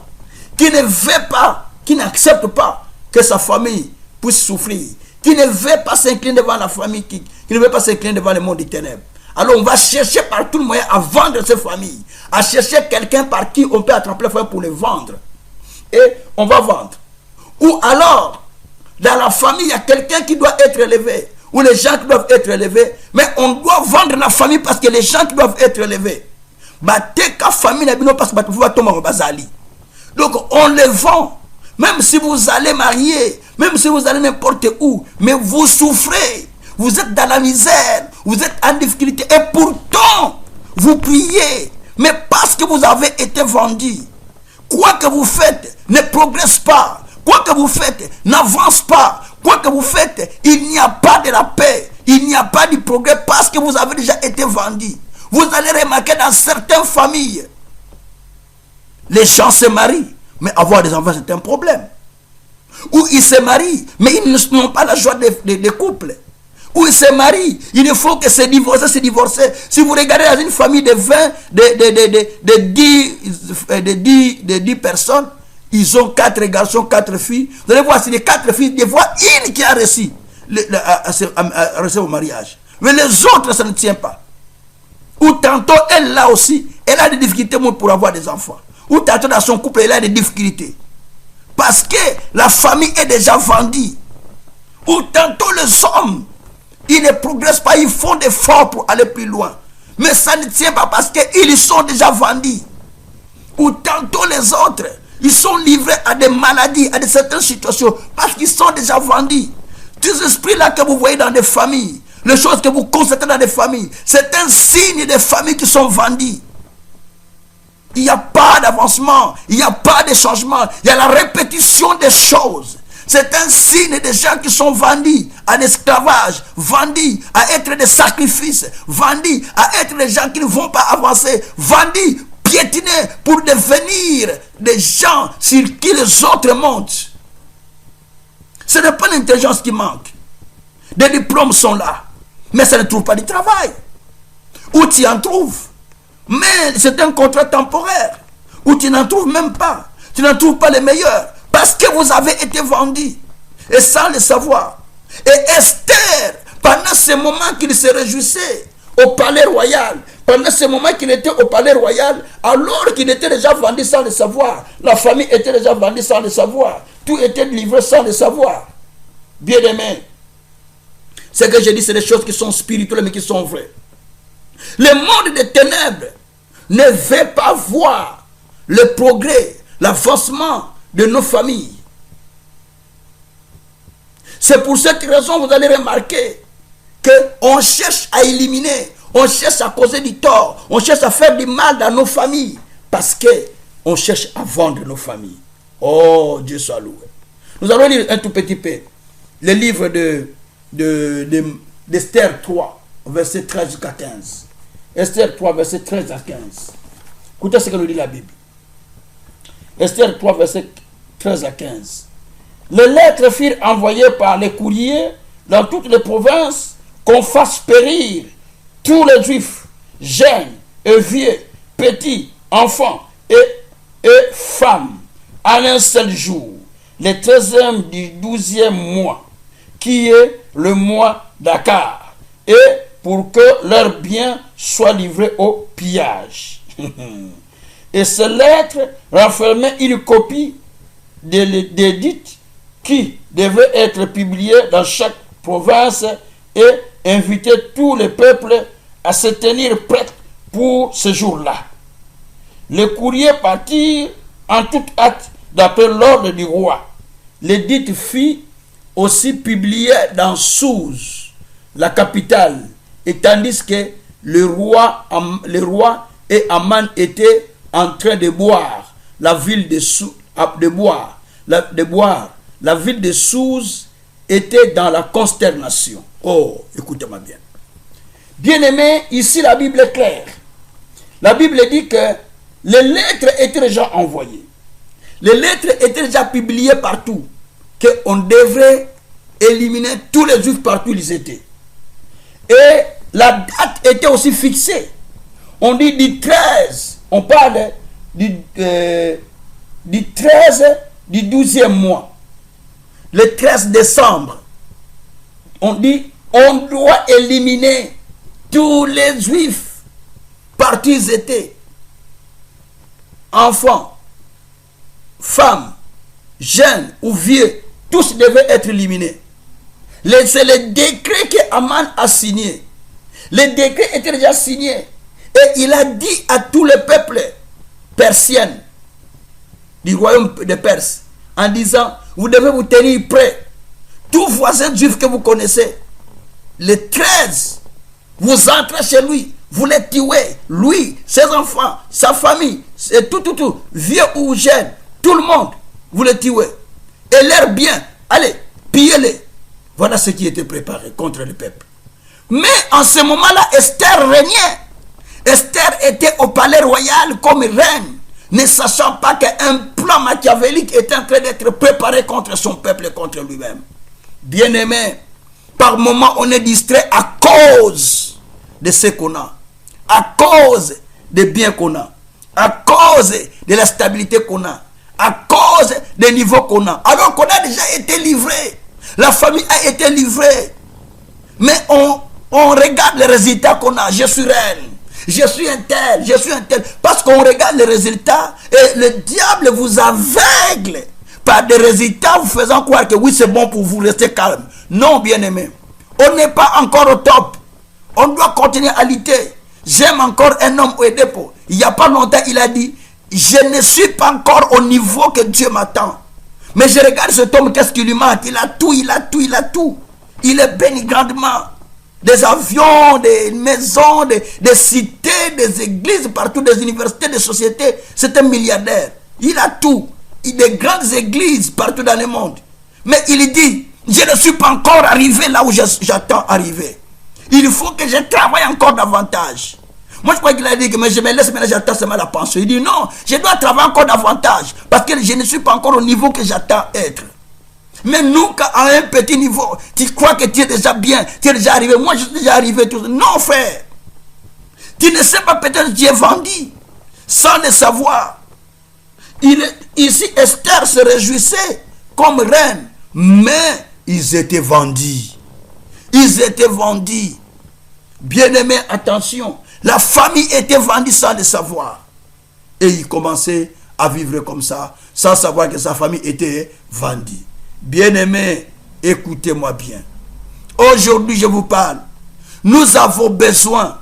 qui ne veut pas, qui n'accepte pas que sa famille puisse souffrir, qui ne veut pas s'incliner devant la famille, qui ne veut pas s'incliner devant le monde des ténèbres. Alors on va chercher par tout le moyen à vendre ces familles, à chercher quelqu'un par qui on peut attraper la famille pour les vendre. Et on va vendre. Ou alors, dans la famille, il y a quelqu'un qui doit être élevé, ou les gens qui doivent être élevés, mais on doit vendre la famille parce que les gens qui doivent être élevés. Donc on les vend. Même si vous allez marier, même si vous allez n'importe où, mais vous souffrez, vous êtes dans la misère, vous êtes en difficulté, et pourtant, vous priez, mais parce que vous avez été vendu, quoi que vous faites ne progresse pas, quoi que vous faites n'avance pas, quoi que vous faites, il n'y a pas de la paix, il n'y a pas de progrès parce que vous avez déjà été vendu. Vous allez remarquer dans certaines familles, les gens se marient, mais avoir des enfants c'est un problème. Ou ils se marient, mais ils n'ont pas la joie de couple. Ou ils se marient, il faut que se divorcer. Si vous regardez dans une famille de 20, de 10 personnes, ils ont 4 garçons, 4 filles. Vous allez voir, si les 4 filles, des fois, une qui a réussi au mariage. Mais les autres, ça ne tient pas. Ou tantôt, elle là aussi, elle a des difficultés pour avoir des enfants. Ou tantôt, dans son couple, elle a des difficultés. Parce que la famille est déjà vendue. Ou tantôt, les hommes, ils ne progressent pas, ils font des efforts pour aller plus loin. Mais ça ne tient pas parce qu'ils sont déjà vendus. Ou tantôt, les autres, ils sont livrés à des maladies, à de certaines situations, parce qu'ils sont déjà vendus. Tous ces esprits-là que vous voyez dans des familles, les choses que vous constatez dans des familles, c'est un signe des familles qui sont vendues. Il n'y a pas d'avancement, il n'y a pas de changement, il y a la répétition des choses. C'est un signe des gens qui sont vendus à l'esclavage, vendus à être des sacrifices, vendus à être des gens qui ne vont pas avancer, vendus, piétinés pour devenir des gens sur qui les autres montent. Ce n'est pas l'intelligence qui manque. Des diplômes sont là, mais ça ne trouve pas de travail. Où tu en trouves? Mais c'est un contrat temporaire où tu n'en trouves même pas. Tu n'en trouves pas les meilleurs parce que vous avez été vendus et sans le savoir. Et Esther, pendant ce moment qu'il se réjouissait au palais royal, pendant ce moment qu'il était au palais royal, alors qu'il était déjà vendu sans le savoir, la famille était déjà vendue sans le savoir, tout était livré sans le savoir. Bien aimé, ce que je dis, c'est des choses qui sont spirituelles mais qui sont vraies. Le monde des ténèbres ne veut pas voir le progrès, l'avancement de nos familles. C'est pour cette raison, vous allez remarquer qu'on cherche à éliminer, on cherche à causer du tort, on cherche à faire du mal dans nos familles, parce qu'on cherche à vendre nos familles. Oh, Dieu soit loué. Nous allons lire un tout petit peu le livre d'Esther 3, verset 13 jusqu'à 15. Esther 3, verset 13 à 15. Écoutez ce que nous dit la Bible. Esther 3, verset 13 à 15. Les lettres furent envoyées par les courriers dans toutes les provinces qu'on fasse périr tous les juifs, jeunes et vieux, petits, enfants et femmes, en un seul jour, le 13e du 12e mois, qui est le mois d'Akar, et pour que leurs biens soient livrés au pillage. Et ces lettres renfermaient une copie des l'édit qui devait être publié dans chaque province et inviter tous les peuples à se tenir prêts pour ce jour-là. Les courriers partirent en toute hâte d'après l'ordre du roi. L'édit fut aussi publié dans Souse, la capitale, et tandis que le roi et Aman étaient en train de boire, la ville de la ville de Souse était dans la consternation. Oh, écoutez-moi bien. Bien-aimés, ici la Bible est claire. La Bible dit que les lettres étaient déjà envoyées. Les lettres étaient déjà publiées partout. Qu'on devrait éliminer tous les juifs partout où ils étaient. Et la date était aussi fixée. On dit du 13. On parle du 13 du 12e mois, le 13 décembre, on dit on doit éliminer tous les juifs, partout ils étaient, enfants, femmes, jeunes ou vieux, tous devaient être éliminés. C'est le décret que Aman a signé. Le décret était déjà signé. Et il a dit à tout le peuple persien du royaume de Perse, en disant, vous devez vous tenir prêts. Tout voisin juif que vous connaissez, le 13, vous entrez chez lui, vous les tuez, lui, ses enfants, sa famille, c'est tout, vieux ou jeune, tout le monde, vous les tuez. Et leurs biens, allez, pillez-les. Voilà ce qui était préparé contre le peuple. Mais en ce moment-là, Esther régnait. Esther était au palais royal comme reine, ne sachant pas qu'un plan machiavélique était en train d'être préparé contre son peuple et contre lui-même. Bien-aimé, par moments on est distrait à cause de ce qu'on a, à cause des biens qu'on a, à cause de la stabilité qu'on a, à cause des niveaux qu'on a, alors qu'on a déjà été livré. La famille a été livrée. Mais on regarde les résultats qu'on a. Je suis reine. Je suis un tel. Je suis un tel. Parce qu'on regarde les résultats et le diable vous aveugle par des résultats vous faisant croire que oui, c'est bon pour vous, rester calme. Non, bien-aimé. On n'est pas encore au top. On doit continuer à lutter. J'aime encore un homme au dépôt. Il n'y a pas longtemps, il a dit, je ne suis pas encore au niveau que Dieu m'attend. Mais je regarde cet homme, qu'est-ce qui lui manque? Il a tout, il a tout, il a tout. Il est béni grandement. Des avions, des maisons, des cités, des églises, partout, des universités, des sociétés. C'est un milliardaire. Il a tout. Des grandes églises partout dans le monde. Mais il dit, je ne suis pas encore arrivé là où j'attends arriver. Il faut que je travaille encore davantage. Moi, je crois qu'il a dit que mais je me laisse, maintenant j'attends seulement la pension. Il dit non, je dois travailler encore davantage. Parce que je ne suis pas encore au niveau que j'attends être. Mais nous, à un petit niveau, tu crois que tu es déjà bien, tu es déjà arrivé. Moi, je suis déjà arrivé. Tout. Non, frère. Tu ne sais pas, peut-être que tu es vendu sans le savoir. Ici, Esther se réjouissait comme reine. Mais ils étaient vendus. Ils étaient vendus. Bien-aimés, attention. La famille était vendue sans le savoir. Et il commençait à vivre comme ça, sans savoir que sa famille était vendue. Bien-aimés, écoutez-moi bien. Aujourd'hui, je vous parle. Nous avons besoin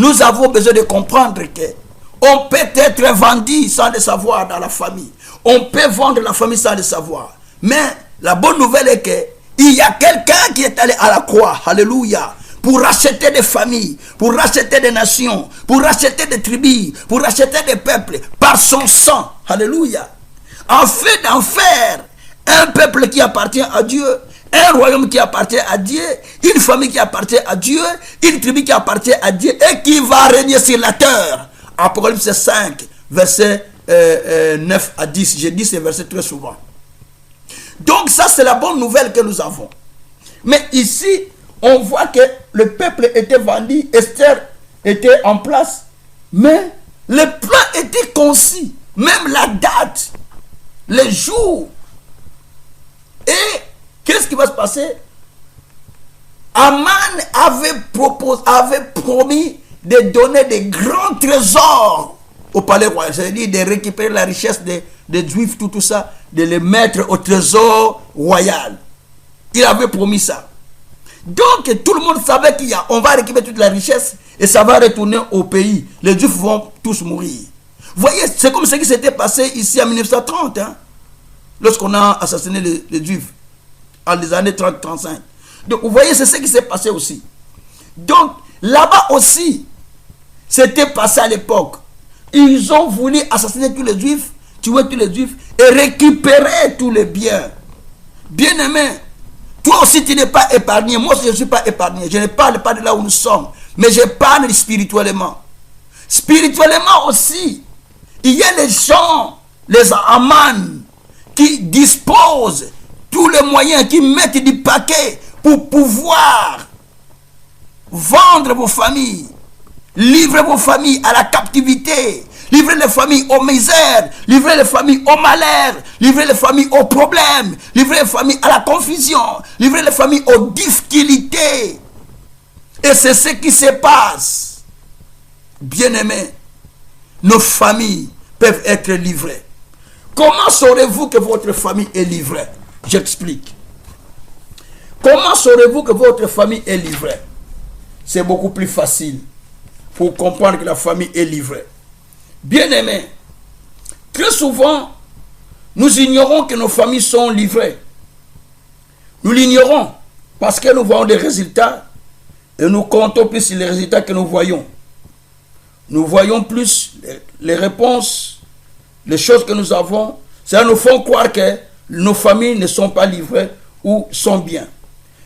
de comprendre que on peut être vendu sans le savoir dans la famille. On peut vendre la famille sans le savoir. Mais la bonne nouvelle est que il y a quelqu'un qui est allé à la croix. Alléluia. Pour racheter des familles, pour racheter des nations, pour racheter des tribus, pour racheter des peuples, par son sang. Alléluia. En fait d'en faire un peuple qui appartient à Dieu, un royaume qui appartient à Dieu, une famille qui appartient à Dieu, une tribu qui appartient à Dieu et qui va régner sur la terre. Apocalypse 5, verset 9 à 10. J'ai dit ces versets très souvent. Donc ça, c'est la bonne nouvelle que nous avons. Mais ici, on voit que le peuple était vendu, Esther était en place, mais le plan était concis, même la date, les jours. Et qu'est-ce qui va se passer? Aman avait promis de donner des grands trésors au palais royal, c'est-à-dire de récupérer la richesse des Juifs, tout ça, de les mettre au trésor royal. Il avait promis ça. Donc tout le monde savait qu'on va récupérer toute la richesse et ça va retourner au pays. Les Juifs vont tous mourir. Vous voyez, c'est comme ce qui s'était passé ici en 1930, hein, lorsqu'on a assassiné les Juifs en les années 30-35. Donc vous voyez, c'est ce qui s'est passé aussi. Donc là-bas aussi, c'était passé à l'époque. Ils ont voulu assassiner tous les Juifs, tuer tous les Juifs et récupérer tous les biens. Bien-aimé, toi aussi tu n'es pas épargné. Moi aussi je ne suis pas épargné. Je ne parle pas de là où nous sommes, mais je parle spirituellement. Spirituellement aussi, il y a les gens, les Aman, qui disposent tous les moyens, qui mettent du paquet pour pouvoir vendre vos familles, livrer vos familles à la captivité, livrer les familles aux misères, livrer les familles au malheur, livrer les familles aux problèmes, livrer les familles à la confusion, livrer les familles aux difficultés. Et c'est ce qui se passe. Bien-aimés, nos familles peuvent être livrées. Comment saurez-vous que votre famille est livrée? J'explique. Comment saurez-vous que votre famille est livrée? C'est beaucoup plus facile pour comprendre que la famille est livrée. Bien-aimés, très souvent, nous ignorons que nos familles sont livrées. Nous l'ignorons parce que nous voyons des résultats et nous comptons plus sur les résultats que nous voyons. Nous voyons plus les réponses, les choses que nous avons. Ça nous fait croire que nos familles ne sont pas livrées ou sont bien.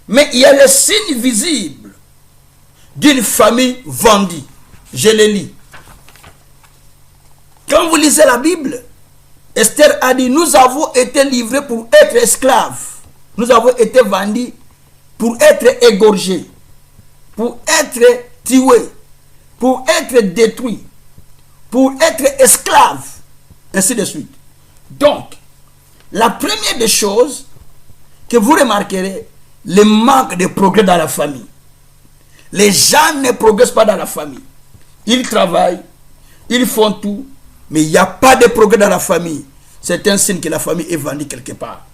Mais il y a les signes visibles d'une famille vendue. Je les lis. Quand vous lisez la Bible, Esther a dit, nous avons été livrés pour être esclaves. Nous avons été vendus pour être égorgés, pour être tués, pour être détruits, pour être esclaves, ainsi de suite. Donc, la première des choses que vous remarquerez, le manque de progrès dans la famille. Les gens ne progressent pas dans la famille. Ils travaillent, ils font tout, mais il n'y a pas de progrès dans la famille. C'est un signe que la famille est vendue quelque part.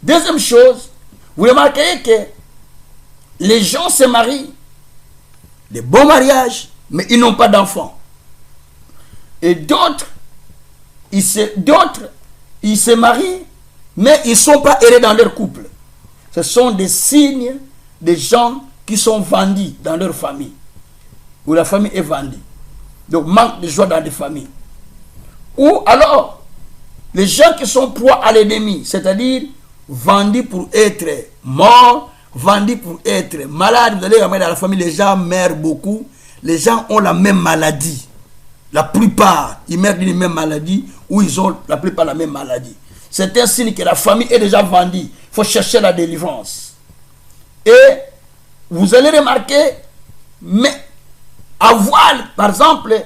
Deuxième chose, vous remarquerez que les gens se marient, des bons mariages, mais ils n'ont pas d'enfants. Et d'autres, ils se marient, mais ils ne sont pas heureux dans leur couple. Ce sont des signes des gens qui sont vendus dans leur famille, où la famille est vendue. Donc, manque de joie dans les familles. Ou alors, les gens qui sont proies à l'ennemi, c'est-à-dire vendus pour être morts, vendus pour être malades. Vous allez remarquer dans la famille, les gens meurent beaucoup. Les gens ont la même maladie. La plupart, ils meurent d'une même maladie ou ils ont la plupart la même maladie. C'est un signe que la famille est déjà vendue. Il faut chercher la délivrance. Et vous allez remarquer, mais avoir, par exemple,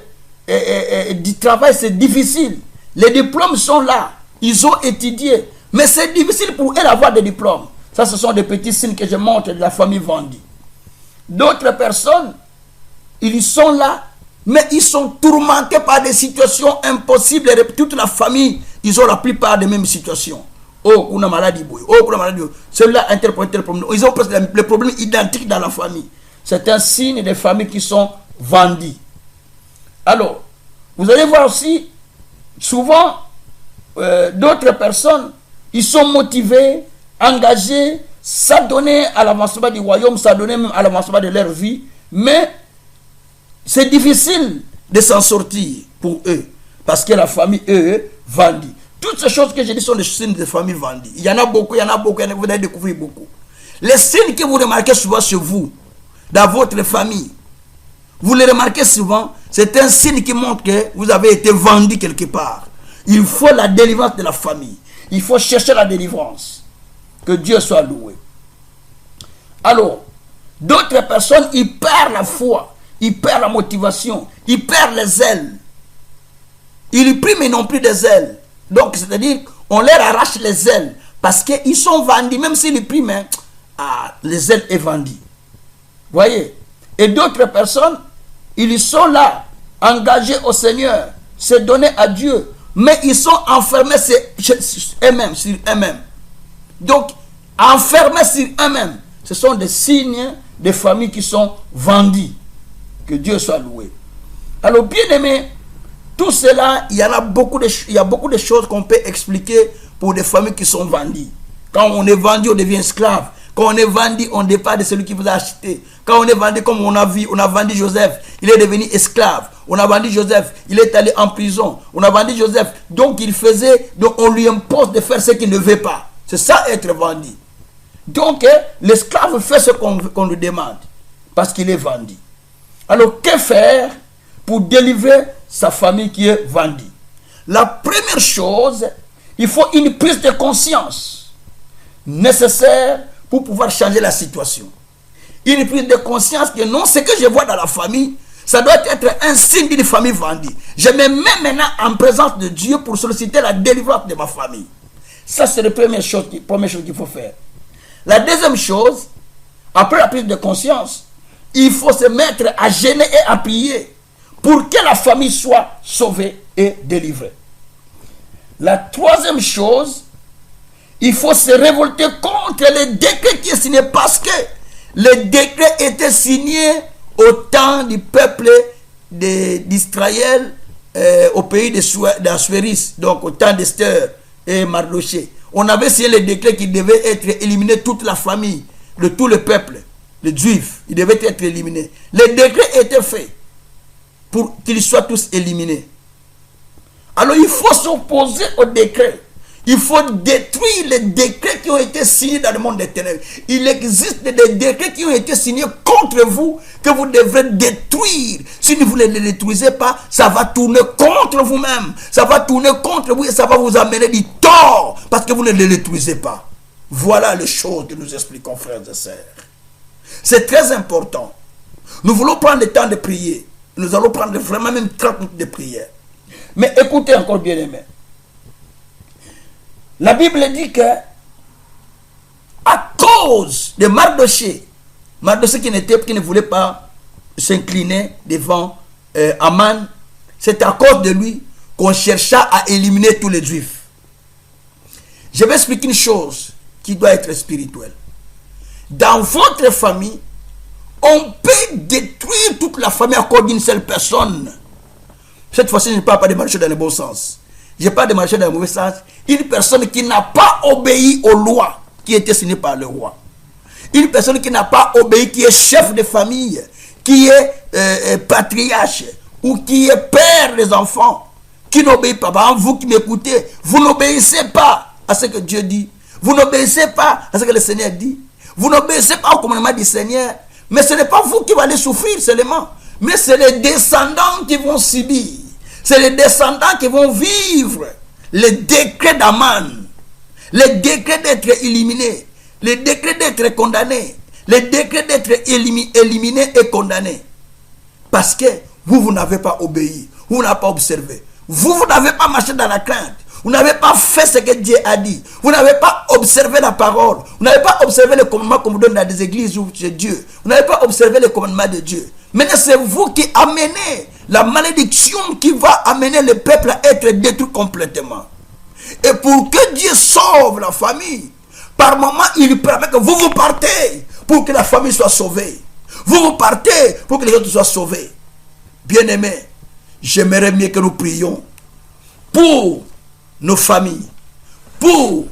du travail, c'est difficile. Les diplômes sont là. Ils ont étudié. Mais c'est difficile pour eux d'avoir des diplômes. Ça, ce sont des petits signes que je montre de la famille vendue. D'autres personnes, ils sont là, mais ils sont tourmentés par des situations impossibles. Et toute la famille, ils ont la plupart des mêmes situations. Oh, on a maladie. Oh, on a maladie. Celui-là interprète le problème. Ils ont presque les problèmes identiques dans la famille. C'est un signe des familles qui sont vendues. Alors, vous allez voir aussi, souvent, d'autres personnes, ils sont motivés, engagés, s'adonner à l'avancement du royaume, s'adonner même à l'avancement de leur vie, mais c'est difficile de s'en sortir pour eux, parce que la famille, eux, vendue. Toutes ces choses que j'ai dit sont des signes de famille vendue. Il y en a beaucoup, vous allez découvrir beaucoup. Les signes que vous remarquez souvent chez vous, dans votre famille, vous les remarquez souvent, c'est un signe qui montre que vous avez été vendu quelque part. Il faut la délivrance de la famille. Il faut chercher la délivrance. Que Dieu soit loué. Alors, d'autres personnes, ils perdent la foi, ils perdent la motivation, ils perdent les ailes. Ils priment mais n'ont plus des ailes. Donc, c'est-à-dire, on leur arrache les ailes parce qu'ils sont vendus, même s'ils priment, les ailes sont vendues. Voyez. Et d'autres personnes, ils sont là, engagés au Seigneur, se donner à Dieu, mais ils sont enfermés sur eux-mêmes. Donc, enfermés sur eux-mêmes, ce sont des signes des familles qui sont vendues. Que Dieu soit loué. Alors, bien aimé, tout cela, il y a beaucoup de choses qu'on peut expliquer pour des familles qui sont vendues. Quand on est vendu, on devient esclave. Quand on est vendu, on dépend de celui qui vous a acheté. Quand on est vendu, comme on a vu, on a vendu Joseph, il est devenu esclave. On a vendu Joseph, il est allé en prison. On a vendu Joseph, donc on lui impose de faire ce qu'il ne veut pas. C'est ça être vendu. Donc, l'esclave fait ce qu'on lui demande, parce qu'il est vendu. Alors, que faire pour délivrer sa famille qui est vendue? La première chose, il faut une prise de conscience nécessaire pour pouvoir changer la situation. Une prise de conscience que non, ce que je vois dans la famille, Ça doit être un signe d'une famille vendue. Je me mets maintenant en présence de Dieu pour solliciter la délivrance de ma famille. Ça, c'est la première chose qu'il faut faire. La deuxième chose, après la prise de conscience, il faut se mettre à jeûner et à prier pour que la famille soit sauvée et délivrée. La troisième chose, il faut se révolter contre les décrets qui est signé parce que les décrets étaient signés au temps du peuple d'Israël au pays d'Assuérus, donc au temps d'Esther et Mardoché. On avait signé les décrets qui devaient être éliminés toute la famille, de tout le peuple, les Juifs, ils devaient être éliminés. Les décrets étaient faits pour qu'ils soient tous éliminés. Alors il faut s'opposer aux décrets. Il faut détruire les décrets qui ont été signés dans le monde des ténèbres. Il existe des décrets qui ont été signés contre vous que vous devrez détruire. Si vous ne les détruisez pas, ça va tourner contre vous-même. Ça va tourner contre vous et ça va vous amener du tort parce que vous ne les détruisez pas. Voilà les choses que nous expliquons, frères et sœurs. C'est très important. Nous voulons prendre le temps de prier. Nous allons prendre vraiment même 30 minutes de prière. Mais écoutez encore, bien aimé. La Bible dit que à cause de Mardoché qui ne voulait pas s'incliner devant Aman, c'est à cause de lui qu'on chercha à éliminer tous les Juifs. Je vais expliquer une chose qui doit être spirituelle. Dans votre famille, on peut détruire toute la famille à cause d'une seule personne. Cette fois-ci, je ne parle pas de marcher dans le bon sens. Je parle de marcher dans le mauvais sens. Une personne qui n'a pas obéi aux lois qui étaient signées par le roi. Une personne qui n'a pas obéi, qui est chef de famille, qui est patriarche, ou qui est père des enfants, qui n'obéit pas. Par exemple, vous qui m'écoutez, vous n'obéissez pas à ce que Dieu dit. Vous n'obéissez pas à ce que le Seigneur dit. Vous n'obéissez pas au commandement du Seigneur. Mais ce n'est pas vous qui allez souffrir seulement. Mais c'est les descendants qui vont subir. C'est les descendants qui vont vivre les décrets d'Aman, les décrets d'être éliminés, les décrets d'être condamnés, les décrets d'être éliminés et condamnés. Parce que vous n'avez pas obéi, vous n'avez pas observé. Vous n'avez pas marché dans la crainte. Vous n'avez pas fait ce que Dieu a dit. Vous n'avez pas observé la parole. Vous n'avez pas observé le commandement qu'on vous donne dans des églises où c'est Dieu. Vous n'avez pas observé le commandement de Dieu. Maintenant, c'est vous qui amenez la malédiction qui va amener le peuple à être détruit complètement. Et pour que Dieu sauve la famille, par moment, il permet que vous partez pour que la famille soit sauvée. Vous partez pour que les autres soient sauvés. Bien-aimés, j'aimerais mieux que nous prions pour nos familles. Pour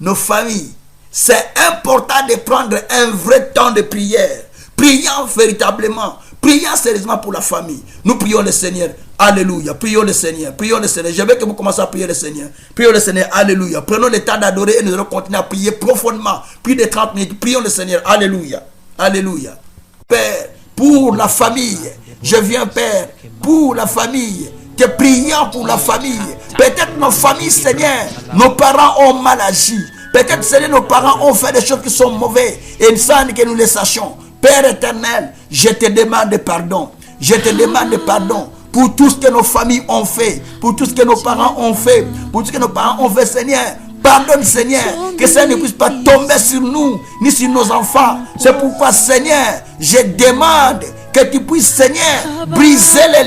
nos familles, c'est important de prendre un vrai temps de prière. Prions véritablement. Prions sérieusement pour la famille. Nous prions le Seigneur. Alléluia. Prions le Seigneur. Prions le Seigneur. Je veux que vous commenciez à prier le Seigneur. Prions le Seigneur. Alléluia. Prenons le temps d'adorer et nous allons continuer à prier profondément. Plus de 30 minutes. Prions le Seigneur. Alléluia. Alléluia. Père, pour la famille. Je viens, Père, pour la famille. Que prions pour la famille. Peut-être nos familles, Seigneur, nos parents ont mal agi. Peut-être, Seigneur, nos parents ont fait des choses qui sont mauvaises et sans que nous les sachions. Père éternel, je te demande pardon. Je te demande pardon pour tout ce que nos familles ont fait, pour tout ce que nos parents ont fait, pour tout ce que nos parents ont fait, Seigneur. Pardonne, Seigneur, que ça ne puisse pas tomber sur nous, ni sur nos enfants. C'est pourquoi, Seigneur, je demande que tu puisses, Seigneur, briser les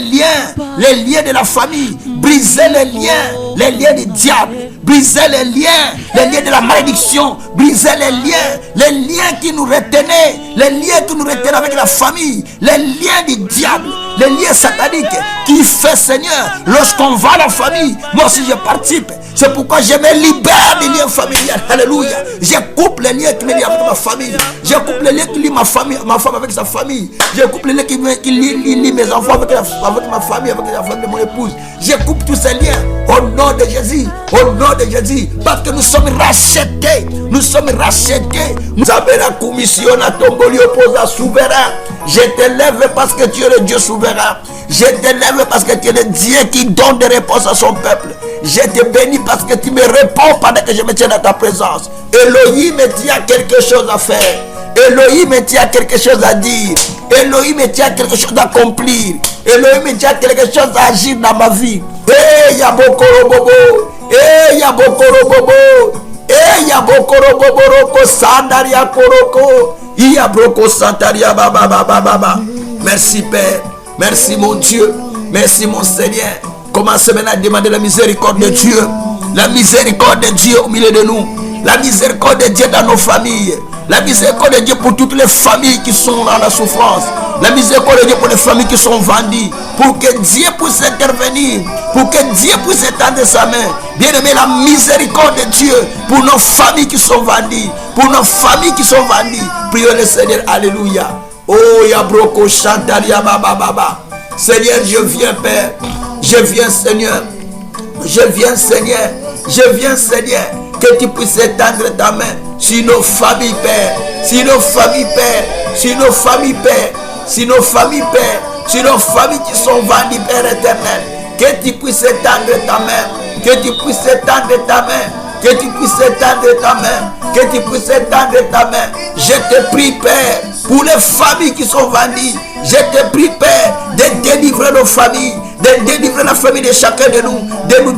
liens de la famille, briser les liens du diable, briser les liens de la malédiction, briser les liens qui nous retenaient, avec la famille, les liens du diable, les liens sataniques qui fait, Seigneur, lorsqu'on va à la famille, moi aussi je participe. C'est pourquoi je me libère des liens familiaux. Alléluia. Je coupe les liens qui me lient avec ma famille. Je coupe les liens qui lient ma femme avec sa famille. Je coupe les liens qui lient mes enfants avec ma famille, avec la famille de mon épouse. Je coupe tous ces liens au nom de Jésus. Au nom de Jésus. Parce que nous sommes rachetés. Nous sommes rachetés. Nous avons la commission à Tongoli oppose à souverain. Je te lève parce que tu es le Dieu souverain. Je te lève parce que tu es le Dieu qui donne des réponses à son peuple. Je te bénis parce que tu me réponds pendant que je me tiens dans ta présence. Elohim, tu as quelque chose à faire. Elohim, tu as quelque chose à dire. Elohim, tu as quelque chose à accomplir. Elohim, tu as quelque chose à agir dans ma vie. Eh, Yabokoro Bobo. Eh, Yabokoro Bobo. Eh, Yabokoro Bobo Roko Sandaria Koroko. Yabroko Santaria Baba Baba Baba. Merci Père. Merci mon Dieu. Merci mon Seigneur. Commencez maintenant à demander la miséricorde de Dieu. La miséricorde de Dieu au milieu de nous. La miséricorde de Dieu dans nos familles. La miséricorde de Dieu pour toutes les familles qui sont dans la souffrance. La miséricorde de Dieu pour les familles qui sont vendues. Pour que Dieu puisse intervenir. Pour que Dieu puisse étendre sa main. Bien-aimé, la miséricorde de Dieu pour nos familles qui sont vendues. Pour nos familles qui sont vendues. Prions le Seigneur. Alléluia. Oh, Yabroko Chantaria Baba Baba. Seigneur, je viens, Père. Je viens, Seigneur. Je viens, Seigneur. Je viens, Seigneur. Que tu puisses étendre ta main sur nos familles, Père. Sur nos familles, Père. Sur nos familles, Père. Sur nos familles, Père. Sur nos familles qui sont vendues, Père éternel. Que tu puisses étendre ta main. Que tu puisses étendre ta main. Que tu puisses étendre ta main. Que tu puisses étendre ta main. Je te prie, Père, pour les familles qui sont vendues. Je te prie, Père, de délivrer nos familles, de délivrer la famille de chacun de nous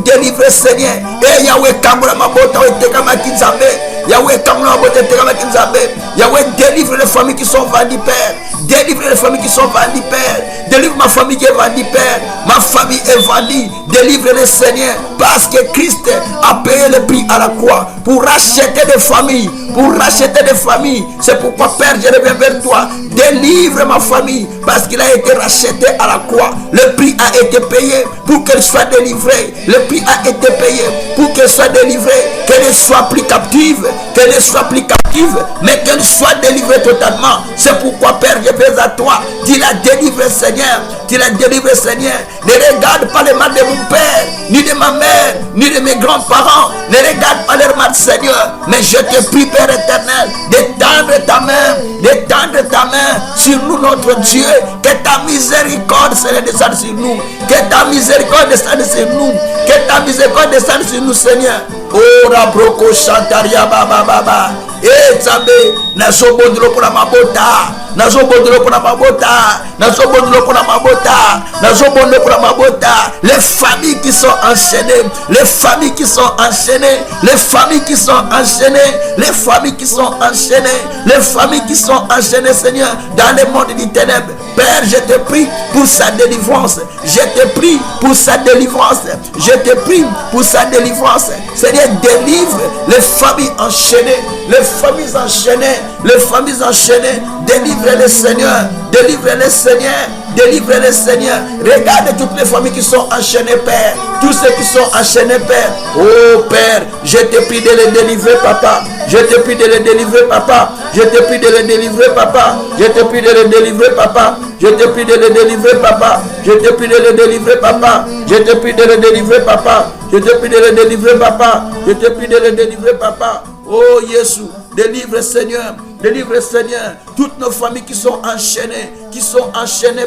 délivrer, Seigneur. Et Yahweh, Kamura Mabota, Tekama Kinzabe, Yahweh, Kamura Mabota, Tekama Kinzabe, Yahweh, délivre les familles qui sont vendues, Père. Délivre les familles qui sont vendues, Père. Délivre ma famille qui est vendue, Père. Ma famille est vendue. Délivre le Seigneur. Parce que Christ a payé le prix à la croix pour racheter des familles. Pour racheter des familles. C'est pourquoi, Père, je reviens vers toi. Délivre ma famille. Parce qu'il a été racheté à la croix. Le prix a été payé pour qu'elle soit délivrée. Le prix a été payé pour qu'elle soit délivrée. Qu'elle ne soit plus captive. Qu'elle ne soit plus captive. Mais qu'elle soit délivrée totalement. C'est pourquoi, Père, je vais à toi. Tu l'as délivré, Seigneur. Tu l'as délivré, Seigneur. Ne regarde pas le mal de mon père, ni de ma mère, ni de mes grands-parents. Ne regarde pas leur mal, Seigneur. Mais je te prie, Père éternel, d'étendre ta main sur nous, notre Dieu. Que ta miséricorde se descende sur nous. Que ta miséricorde descende sur nous. Que ta miséricorde descende sur nous, Seigneur. Oh, Rabroko Chantaria Baba Baba. Eh, Tzabe, Nazobondro pour la mabota. Nazobondro pour la mabota. Nazobondro pour la mabota. Nazobondro pour la mabota. Les familles qui sont enchaînées. Les familles qui sont enchaînées. Les familles qui sont enchaînées. Les familles qui sont enchaînées. Les familles qui sont enchaînées, Seigneur, dans le monde du ténèbre. Père, je te prie pour sa délivrance. Je te prie pour sa délivrance. Je te prie pour sa délivrance. Seigneur, délivre les familles enchaînées. Les familles enchaînées. Les familles enchaînées. Délivre les Seigneur. Délivre les Seigneur. Délivre les Seigneur. Regarde toutes les familles qui sont enchaînées, Père. Tous ceux qui sont enchaînés, Père. Oh, Père, je te prie de les délivrer, Papa. Je te prie de les délivrer, Papa. Je te prie de les délivrer, Papa. Je te prie de les délivrer, Papa. Je te prie de les délivrer, Papa. Je te prie de les délivrer, Papa. Je te prie de les délivrer, Papa. Je te prie de les délivrer, Papa. Je te prie de les délivrer, Papa. Oh, Jésus, délivre, Seigneur. Délivre, Seigneur, toutes nos familles qui sont enchaînées, Père, qui sont enchaînées,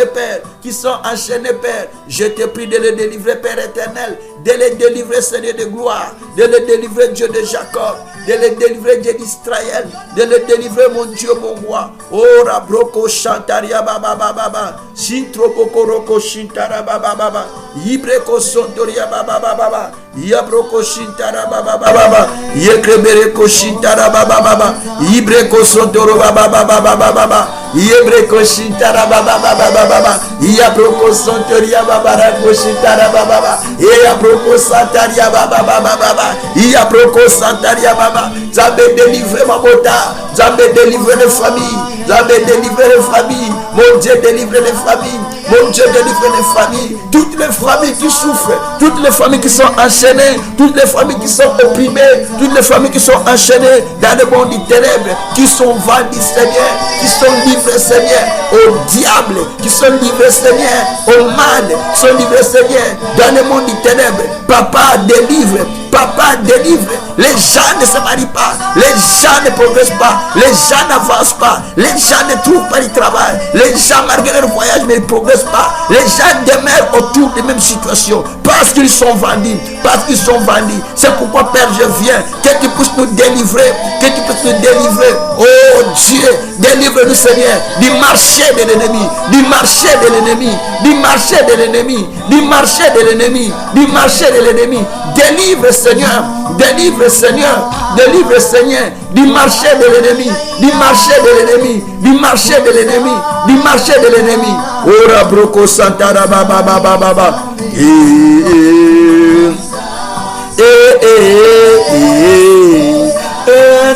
Père, qui sont enchaînées, Père. Je te prie de les délivrer, Père éternel, de les délivrer, Seigneur de gloire, de les délivrer, Dieu de Jacob, de les délivrer, Dieu d'Israël, de les délivrer, mon Dieu, mon roi. Oh, Rabroko Chantaria Baba Baba, Sintroko Roko Shintara Baba Baba, Ibreko Sontoria Baba Baba, Yabroko Shintara Baba Baba, Yekrebereko Shintara Baba Baba, Ibreko Sontoro Baba Baba Baba, Yebreko Shintara Baba Baba Baba, Yabroko Sontoria Baba Rako Shintara Baba Baba, Yabroko Santaria Baba Baba Baba, Yabroko Santaria Baba. J'avais délivré ma bota, j'avais délivré les familles, j'avais délivré les familles, mon Dieu délivre les familles, mon Dieu délivre les familles, toutes les familles qui souffrent, toutes les familles qui sont enchaînées, toutes les familles qui sont opprimées, toutes les familles qui sont enchaînées dans le monde du ténèbre, qui sont vendues, Seigneur, qui sont livrées, Seigneur, au diable, qui sont livrées, Seigneur, au mal, qui sont livrées, Seigneur, dans le monde du ténèbre. Papa, délivre Papa, délivre. Les gens ne se marient pas. Les gens ne progressent pas. Les gens n'avancent pas. Les gens ne trouvent pas du travail. Les gens, malgré leur voyage, ne progressent pas. Les gens demeurent autour des mêmes situations. Parce qu'ils sont vendus. Parce qu'ils sont vendus. C'est pourquoi, Père, je viens. Que tu puisses nous délivrer. Que tu puisses nous délivrer. Oh Dieu, délivre-nous, Seigneur, du marché de l'ennemi. Du marché de l'ennemi. Du marché de l'ennemi. Du marché de l'ennemi. Du marché de l'ennemi. Délivre, Seigneur. Délivre, Seigneur. Délivre, Seigneur, du marché de l'ennemi. Du marché de l'ennemi. Du marché de l'ennemi. Du marché de l'ennemi. Ora broko santara baba baba baba.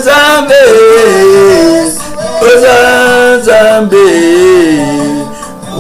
Zambe. Zambe.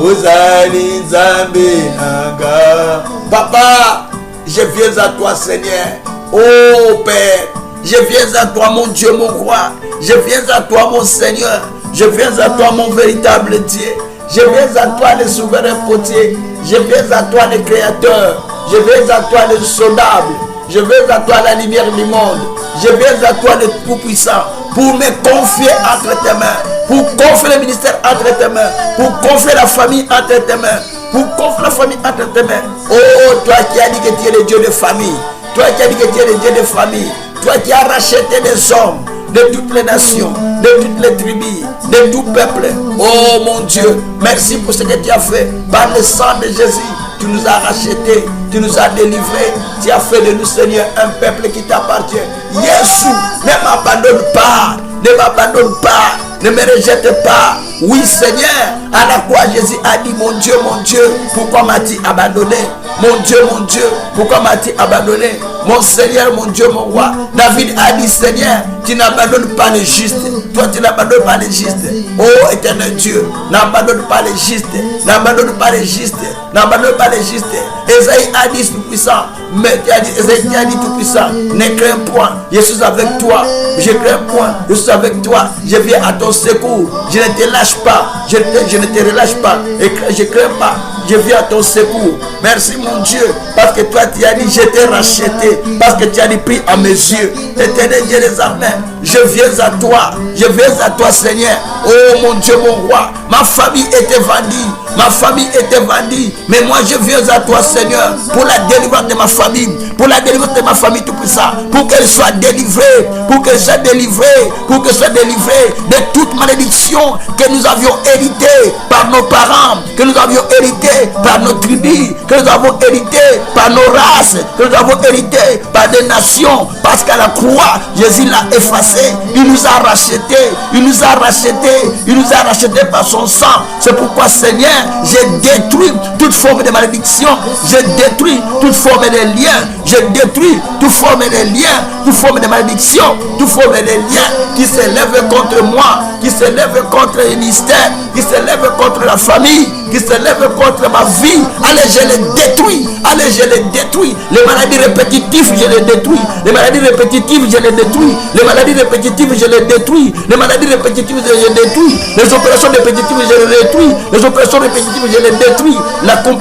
Ozali Zambe naga. Papa, je viens à toi, Seigneur. Oh Père, je viens à toi, mon Dieu, mon roi. Je viens à toi, mon Seigneur. Je viens à toi, mon véritable Dieu. Je viens à toi, le souverain potier. Je viens à toi, le créateur. Je viens à toi, le sondable. Je viens à toi, la lumière du monde. Je viens à toi, le tout-puissant, pour me confier entre tes mains, pour confier le ministère entre tes mains, pour confier la famille entre tes mains, pour confier la famille entre tes mains. Oh, toi qui as dit que tu es le Dieu de famille, toi qui as dit que tu es le Dieu de famille, toi qui as racheté des hommes de toutes les nations, de toutes les tribus, de tout peuple. Oh mon Dieu, merci pour ce que tu as fait. Par le sang de Jésus, tu nous as rachetés, tu nous as délivrés, tu as fait de nous, Seigneur, un peuple qui t'appartient. Jésus, ne m'abandonne pas, ne m'abandonne pas, ne me rejette pas. Oui, Seigneur, à la croix, Jésus a dit, mon Dieu, pourquoi m'as-tu abandonné? Mon Dieu, pourquoi m'as-tu abandonné? Mon Seigneur, mon Dieu, mon roi. David a dit, Seigneur, tu n'abandonnes pas les justes. Toi, tu n'abandonnes pas les justes. Oh, éternel Dieu, n'abandonne pas les justes. N'abandonne pas les justes. N'abandonne pas les justes. Esaïe a dit, tout puissant. Mais Esaïe a dit, tout puissant. Ne crains point. Je suis avec toi. Je crains point. Je suis avec toi. Je viens à ton secours. Je ne te lâche pas. Je ne te relâche pas. Et je ne crains pas. Je viens à ton secours. Merci mon Dieu. Parce que toi tu as dit je t'ai racheté. Parce que tu as dit pris à mes yeux. Éternel Dieu des armées, je viens à toi. Je viens à toi Seigneur. Oh mon Dieu mon roi. Ma famille était vendue. Ma famille était vendue. Mais moi je viens à toi Seigneur. Pour la délivrance de ma famille. Pour la délivrance de ma famille tout puissant. Pour qu'elle soit délivrée. Pour qu'elle soit délivrée. Pour qu'elle soit délivrée de toute malédiction que nous avions héritée par nos parents. Que nous avions hérité par nos tribus, que nous avons hérité par nos races, que nous avons hérité par des nations, parce qu'à la croix, Jésus l'a effacé, il nous a rachetés, il nous a rachetés, il nous a rachetés par son sang. C'est pourquoi Seigneur, j'ai détruit toute forme de malédiction, j'ai détruit toute forme de lien, j'ai détruit toute forme de lien, toute forme de malédiction, toute forme de lien qui s'élève contre moi, qui s'élève contre le ministère, qui s'élève contre la famille, qui s'élève contre ma vie. Allez, je les détruis. Allez, je les détruis. Les maladies répétitives, je les détruis. Les maladies répétitives, je les détruis. Les maladies répétitives, je les détruis. Les maladies répétitives, je les détruis. Les opérations répétitives, je les détruis. Les opérations répétitives, je les détruis.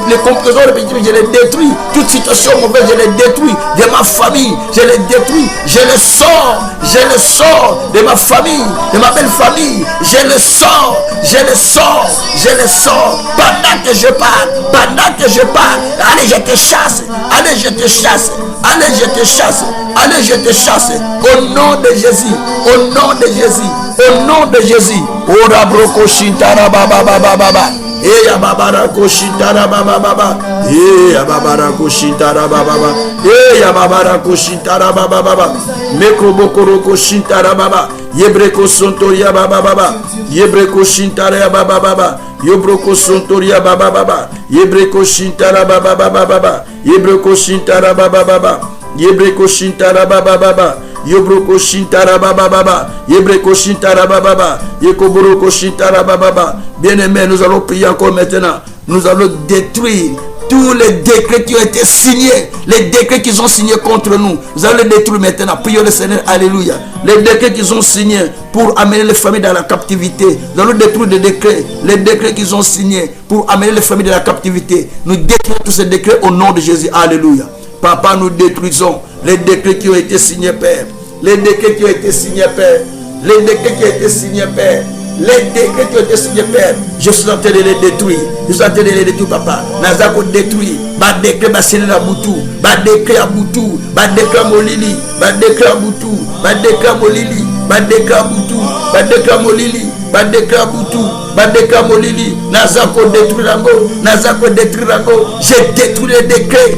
Les compressions répétitives, je les détruis. Toute situation mauvaise, je les détruis. De ma famille, je les détruis. Je les sors. Je les sors de ma famille, de ma belle famille. Je les sors. Je les sors. Je les sors. Pendant que je parle, allez, je te chasse, allez, je te chasse, allez, je te chasse, allez, je te chasse, au nom de Jésus, au nom de Jésus, au nom de Jésus. Ora broko shintara baba baba baba. Ya babara ko shintara baba baba. Ya babara ko shintara baba baba. Ya babara ko shintara baba baba. Meko bokoro ko shintara baba. Yebreko sontoria baba baba. Yebreko shintara baba baba. Yobroko sontoria baba baba. Yebreko shintara baba baba baba. Yebreko shintara baba baba. Yebreko shintara baba baba. Yobroko shintara baba baba. Yebreko shintara baba baba. Yekoboroko shintara baba baba. Bien-aimés, nous allons prier encore maintenant. Nous allons détruire tous les décrets qui ont été signés, les décrets qu'ils ont signés contre nous. Nous allons les détruire maintenant. Prions le Seigneur. Alléluia. Les décrets qu'ils ont signés pour amener les familles dans la captivité. Nous allons détruire les décrets qu'ils ont signés pour amener les familles dans la captivité. Nous détruisons tous ces décrets au nom de Jésus. Alléluia. Papa, nous détruisons les décrets qui ont été signés, Père. Les décrets qui ont été signés, Père. Les décrets qui ont été signés, Père. Les décrets qui ont été signés, Père. Je suis en train de les détruire. Je suis en train de les détruire, Papa. Nazako détruit. Ba décret ba sene na Boutou. Ba décret à Boutou. Ba décret à Molili. Ba décret à Boutou. Ba décret à Molili. Ba décret à Boutou. Ba décret à Molili. Ba décret à Boutou. Ba décret à Molili. Nazako détruit l'ango. Nazako détruit l'ango. J'ai détruit les décrets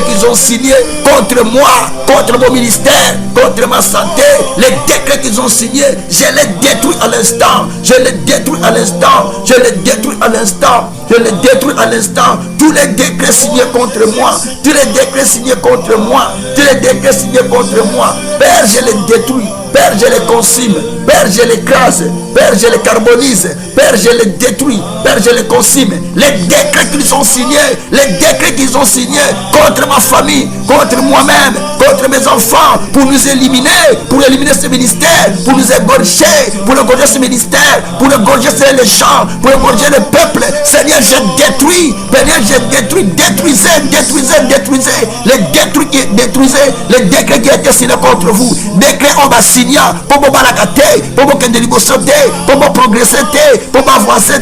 qu'ils ont signés contre moi, contre mon ministère, contre ma santé. Les décrets qu'ils ont signés, je les détruis à l'instant. Je les détruis à l'instant. Je les détruis à l'instant. Je les détruis à l'instant. Tous les décrets signés contre moi. Tous les décrets signés contre moi. Tous les décrets signés contre moi. Père, je les détruis. Père, je les consume. Père, je les crase. Père, je les carbonise. Père, je les détruis. Père, je les consume. Les décrets qu'ils ont signés, les décrets qu'ils ont signés contre ma famille, contre moi-même, contre mes enfants, pour nous éliminer, pour éliminer ce ministère, pour nous égorger, pour égorger ce ministère, pour égorger les gens, pour égorger le peuple. Seigneur, je détruis. Seigneur, je détruis. Détruisez les décrets qui étaient signés contre vous. Décrets on va signer pour vous balagater, pour vous pour vous progresser, pour vous avancer.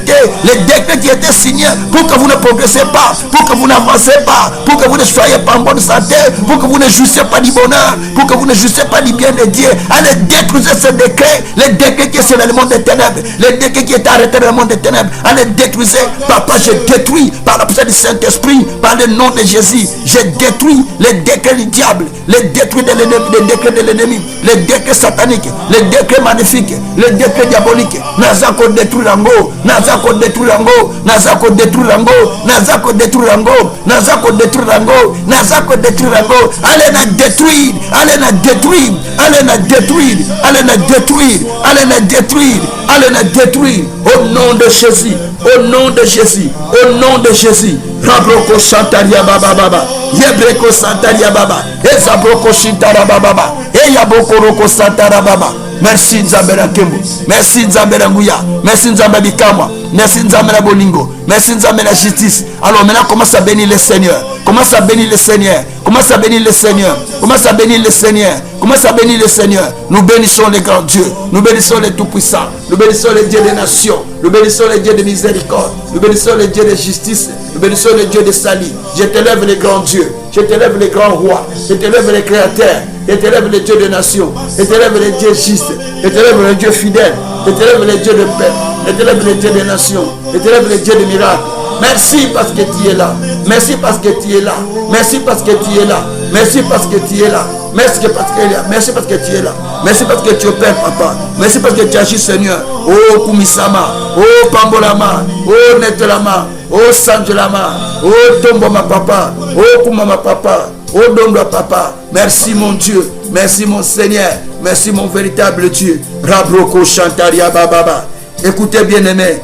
Les décrets qui étaient signés pour que vous ne progressez pas, pour que vous n'avancez pas, pour que vous ne soyez pas en bonne santé, pour que vous ne jouissiez pas du bonheur, pour que vous ne jouissiez pas du bien de Dieu. Allez détruire ces décrets, les décrets qui sont dans le monde des ténèbres, les décrets qui étaient arrêtés dans le monde des ténèbres. Allez détruire. Papa, je détruis par la puissance du Saint-Esprit, par le nom de Jésus. Je détruis les décrets du diable, les décrets de l'ennemi, les décrets sataniques, les décrets magnifiques, les décrets diaboliques. Nazako détruire l'ango, Nazako détruire l'ango, Nazako détruire l'ango, Nazako détruire l'ango, Nazako détruire l'ango, Nazako détruire l'ango. Allez la détruire, allez la détruire, allez la détruire, allez la détruire, allez la détruire, allez la détruire. Au nom de Jésus, au nom de Jésus, au nom de Jésus. Rabroko Santaria Baba Baba, Yebreko Santaria Baba, Ezabroko Shintara Baba, Eyaboko Roko Santara Baba. Merci Nzambera Kembo, merci Nzambera Nguya, merci Nzambera Bikamwa, merci Nzambera Bolingo, merci Nzambera Justice. Alors maintenant commence à bénir le Seigneur, commence à bénir le Seigneur, commence à bénir le Seigneur, commence à bénir le Seigneur, commence à bénir le Seigneur. Nous bénissons les grands dieux, nous bénissons les tout-puissants, nous bénissons les dieux des nations, nous bénissons les dieux de miséricorde, nous bénissons les dieux de justice, nous bénissons les dieux de salut. Je t'élève les grands dieux, je t'élève les grands rois, je t'élève les créateurs, je t'élève les dieux des nations, je t'élève les dieux justes, je t'élève les dieux fidèles, je t'élève les dieux de paix, je t'élève les dieux des nations, je t'élève les dieux de miracles. Merci parce que tu es là. Merci parce que tu es là. Merci parce que tu es là. Merci parce que tu es là. Merci parce que tu es là. Merci parce que tu es là. Merci parce que tu opères, Papa. Merci parce que tu agis, Seigneur. Oh Kumisama, oh Pambolama, oh Netelama, oh Sanjelama, oh Tomboma Papa, oh Kumama Papa, oh Domba Papa. Merci mon Dieu. Merci mon Seigneur. Merci mon véritable Dieu. Rabroko Chantaria Baba. Écoutez, bien-aimés.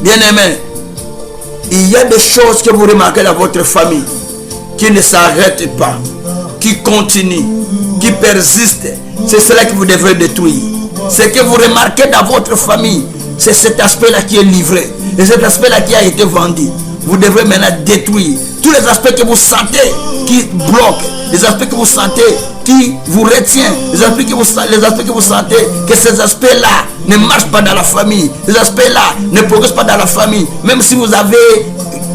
Bien-aimés. Il y a des choses que vous remarquez dans votre famille qui ne s'arrêtent pas, qui continuent, qui persistent. C'est cela que vous devez détruire. Ce que vous remarquez dans votre famille, c'est cet aspect-là qui est livré. Et cet aspect-là qui a été vendu. Vous devez maintenant détruire tous les aspects que vous sentez qui bloquent, les aspects que vous sentez qui vous retient, les aspects que vous sentez que ces aspects-là ne marchent pas dans la famille, ces aspects-là ne progressent pas dans la famille, même si vous avez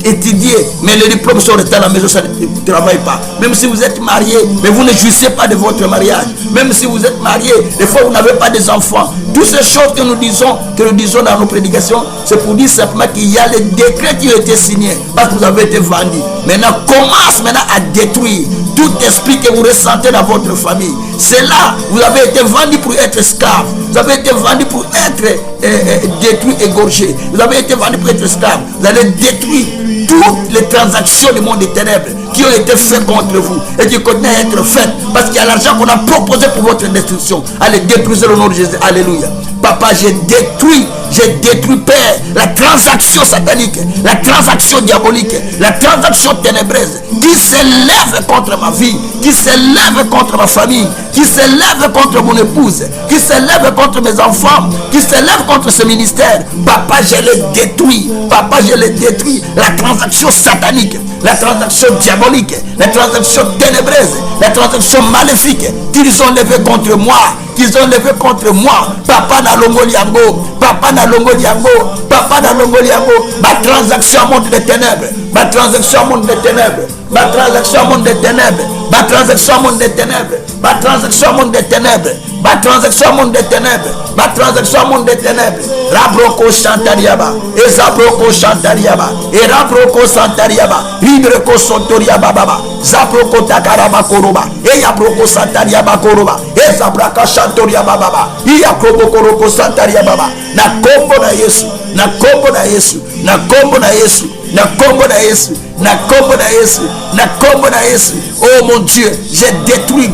étudié, mais les diplômes sont restés à la maison, ça ne travaille pas. Même si vous êtes marié, mais vous ne jouissez pas de votre mariage. Même si vous êtes marié, des fois vous n'avez pas des enfants. Toutes ces choses que nous disons dans nos prédications, c'est pour dire simplement qu'il y a les décrets qui ont été signés parce que vous avez été vendus. Maintenant, commence à détruire tout esprit que vous ressentez dans votre famille. C'est là, vous avez été vendu pour être esclave. Vous avez été vendu pour être détruit, égorgé. Vous avez été vendu pour être esclave. Vous allez détruire toutes les transactions du monde des ténèbres qui ont été faites contre vous et qui continuent à être faites parce qu'il y a l'argent qu'on a proposé pour votre destruction. Allez détruire le nom de Jésus. Alléluia. Papa, je détruis Je détruis, Père, la transaction satanique, la transaction diabolique, la transaction ténébreuse qui s'élève contre ma vie, qui s'élève contre ma famille, qui s'élève contre mon épouse, qui s'élève contre mes enfants, qui s'élève contre ce ministère. Papa, je les détruis. Papa, je les détruis. La transaction satanique, la transaction diabolique, la transaction ténébreuse, la transaction maléfique qu'ils ont levé contre moi, qu'ils ont levé contre moi. Papa na longoliango, papa na longoliango, papa na longoliango. Ma transaction monde des ténèbres, ma transaction monde des ténèbres, ma transaction monde des ténèbres, ma transaction monde des ténèbres, ma transaction monde des ténèbres, ma transaction monde des ténèbres, ma transaction monde des ténèbres. Rabroko chantariaba, ezabroko chantariaba, et rabroko santariaba, hidreko sontoriaba baba, zabroko takaraba koroba, et yabroko santariaba koroba, et zabraka chantoriaba baba, iyakroko koroko santariaba baba. Na kombo na Yesu, na kombo na Yesu, na kombo na Yesu, na kombo na Yesu, na kombo na Yesu, na kombo na Yesu. Oh mon Dieu, j'ai détruit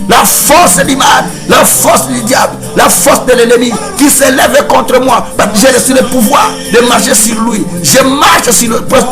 la force du mal, la force du diable, la force de l'ennemi qui s'élève contre moi. Parce que j'ai reçu le pouvoir de marcher sur lui. Je marche sur le poste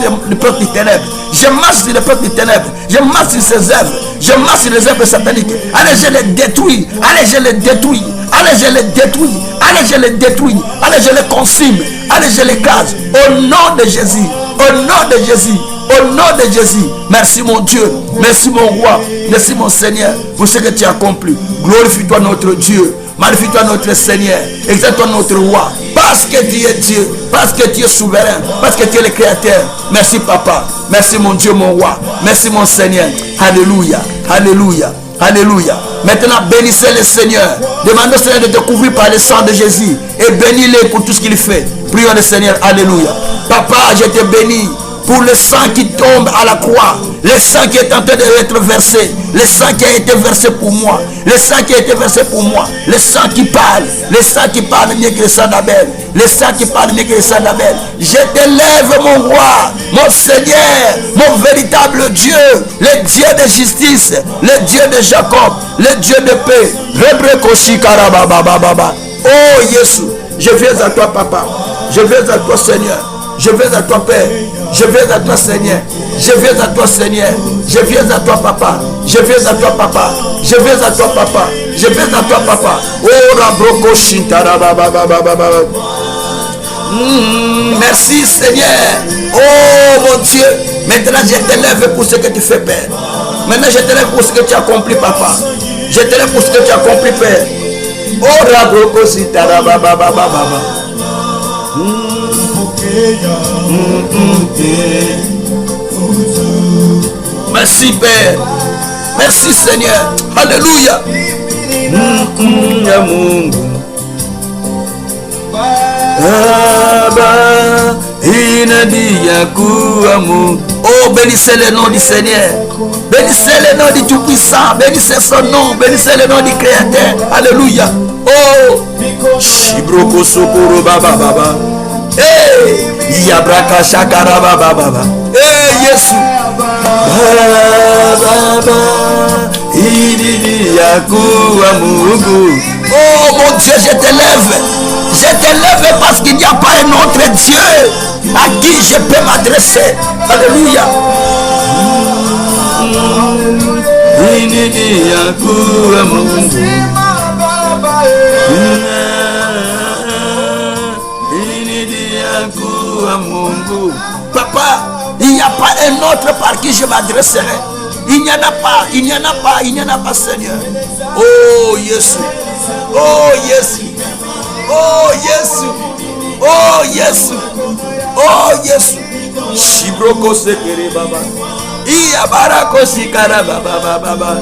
du ténèbre. Je marche sur le poste du ténèbre. Je marche sur ses œuvres. Je marche sur les œuvres sataniques. Allez, je les détruis. Allez, je les détruis. Allez, je les détruis. Allez, je les détruis. Allez, je les consume. Allez, je les écrase. Au nom de Jésus. Au nom de Jésus. Au nom de Jésus. Merci mon Dieu. Merci mon roi. Merci mon Seigneur pour ce que tu as accompli. Glorifie-toi notre Dieu. Magnifie-toi notre Seigneur. Exalte-toi notre roi. Parce que tu es Dieu. Parce que tu es souverain. Parce que tu es le Créateur. Merci papa. Merci mon Dieu, mon roi. Merci mon Seigneur. Alléluia. Alléluia. Alléluia. Maintenant, bénissez le Seigneur. Demandez au Seigneur de te couvrir par le sang de Jésus. Et bénis-le pour tout ce qu'il fait. Prions le Seigneur. Alléluia. Papa, je te bénis pour le sang qui tombe à la croix, le sang qui est en train d'être versé, le sang qui a été versé pour moi, le sang qui a été versé pour moi, le sang qui parle mieux que le sang d'Abel, le sang qui parle mieux que le sang d'Abel. Je t'élève mon roi, mon Seigneur, mon véritable Dieu, le Dieu de justice, le Dieu de Jacob, le Dieu de paix. Oh Jésus, je viens à toi papa, je viens à toi Seigneur. Je viens à toi Père, je viens à toi Seigneur, je viens à toi Seigneur, je viens à toi Papa, je viens à toi Papa, je viens à toi Papa, je viens à toi Papa. Oh Rabroko Shintara baba baba baba. Merci Seigneur. Oh mon Dieu, maintenant je t'élève pour ce que tu fais Père. Maintenant je t'élève pour ce que tu as accompli Papa. Je t'élève pour ce que tu as accompli Père. Oh Rabroko Shintara baba baba baba. Merci Père. Merci Seigneur. Alléluia. Oh, bénissez le nom du Seigneur. Bénissez le nom du Tout-Puissant. Bénissez son nom. Bénissez le nom du Créateur. Alléluia. Oh, Shibroko Sokoro Baba Baba. Hey, Yabraka Shakara Baba Baba. Hey, Yesu. Baba, oh mon Dieu, je t'élève. Je t'élève parce qu'il n'y a pas un autre Dieu à qui je peux m'adresser. Alléluia. Papa, il n'y a pas un autre par qui je m'adresserai. Il n'y en a pas, il n'y en a pas, il n'y en a pas, Seigneur. Oh Jésus, oh Jésus, oh Jésus, oh Jésus, oh Jésus. Shibroko sekere baba, iyabarako shikara baba baba.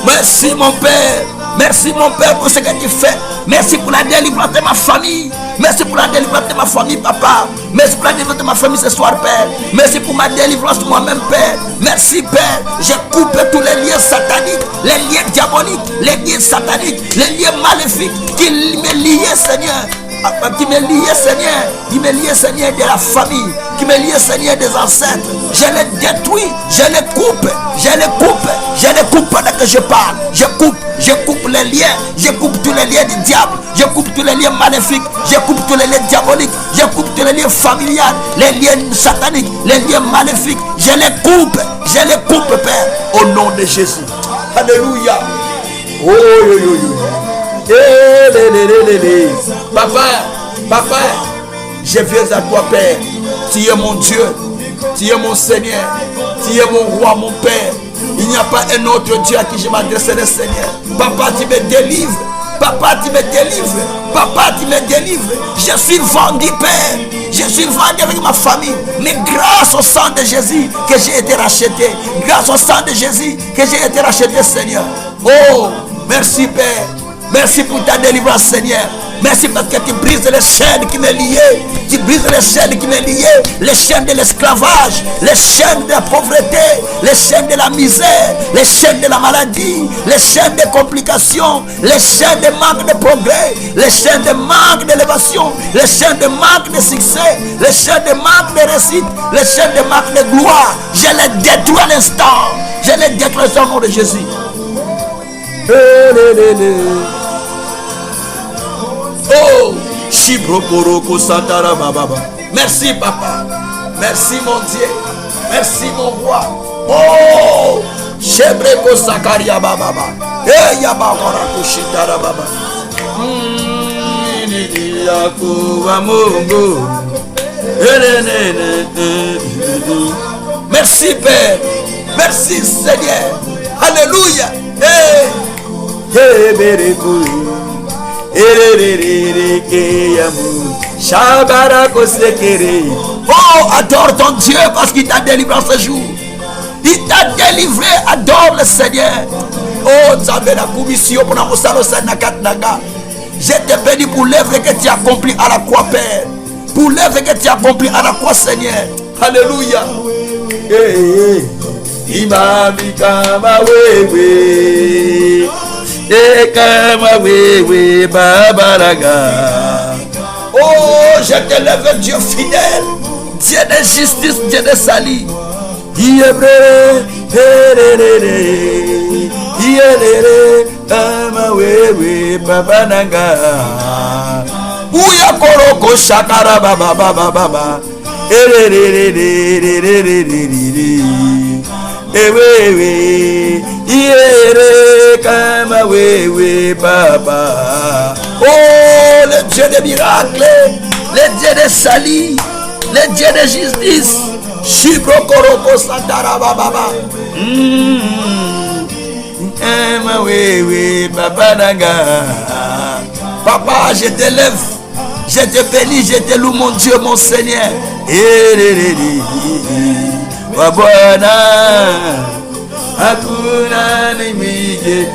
Merci mon Père. Merci mon Père pour ce que tu fais. Merci pour la délivrance de ma famille. Merci pour la délivrance de ma famille, papa. Merci pour la délivrance de ma famille ce soir, Père. Merci pour ma délivrance moi-même, Père. Merci, Père. Je coupe tous les liens sataniques, les liens diaboliques, les liens sataniques, les liens maléfiques qui me liaient, Seigneur. Qui me liait, Seigneur, qui me liait, Seigneur, de la famille, qui me liait, Seigneur, des ancêtres. Je les détruis, je les coupe, je les coupe, je les coupe pendant que je parle. Je coupe coupe les liens. Je coupe tous les liens du diable. Je coupe tous les liens maléfiques. Je coupe tous les liens diaboliques. Je coupe tous les liens familiales. Les liens sataniques. Les liens maléfiques. Je les coupe. Je les coupe, Père. Au nom de Jésus. Alléluia. Oh, yo, yo, yo. Papa, je viens à toi, Père. Tu es mon Dieu. Tu es mon Seigneur. Tu es mon roi, mon Père. Il n'y a pas un autre Dieu à qui je m'adresserai, Seigneur. Papa, tu me délivres. Papa, tu me délivres. Papa, tu me délivres. Je suis vendu, Père. Je suis vendu avec ma famille. Mais grâce au sang de Jésus que j'ai été racheté. Grâce au sang de Jésus que j'ai été racheté, Seigneur. Oh, merci, Père. Merci pour ta délivrance, Seigneur. Merci parce que tu brises les chaînes qui me liaient. Tu brises les chaînes qui me liaient. Les chaînes de l'esclavage, les chaînes de la pauvreté, les chaînes de la misère, les chaînes de la maladie, les chaînes de complications, les chaînes de manque de progrès, les chaînes de manque d'élévation, les chaînes de manque de succès, les chaînes de manque de réussite, les chaînes de manque de gloire. Je les détruis à l'instant. Je les détruis au nom de Jésus. Oh, Shiprokoroko Santara Baba. Merci, Papa. Merci, mon Dieu. Merci, mon roi. Oh, Shebreko Sakaria Baba. Eh, Yabakorako Shitara Baba. Merci, Père. Merci, Seigneur. Alléluia. Hey. Oh, adore ton Dieu parce qu'il t'a délivré en ce jour. Il t'a délivré, adore le Seigneur. Oh, je te bénis pour l'œuvre que tu as accomplie à la croix, Père. Pour l'œuvre que tu as accomplie à la croix, Seigneur. Alléluia. Oh, je te lève, Dieu fidèle, Dieu de justice, Dieu de salut. Ouya koroko shakara baba baba baba. Oh, le Dieu des miracles, le Dieu des salis, le Dieu de justice. Shiprokoroko Santara Baba. Papa, je te lève, je te bénis, je te loue, mon Dieu, mon Seigneur. Wabwana hakuna nimije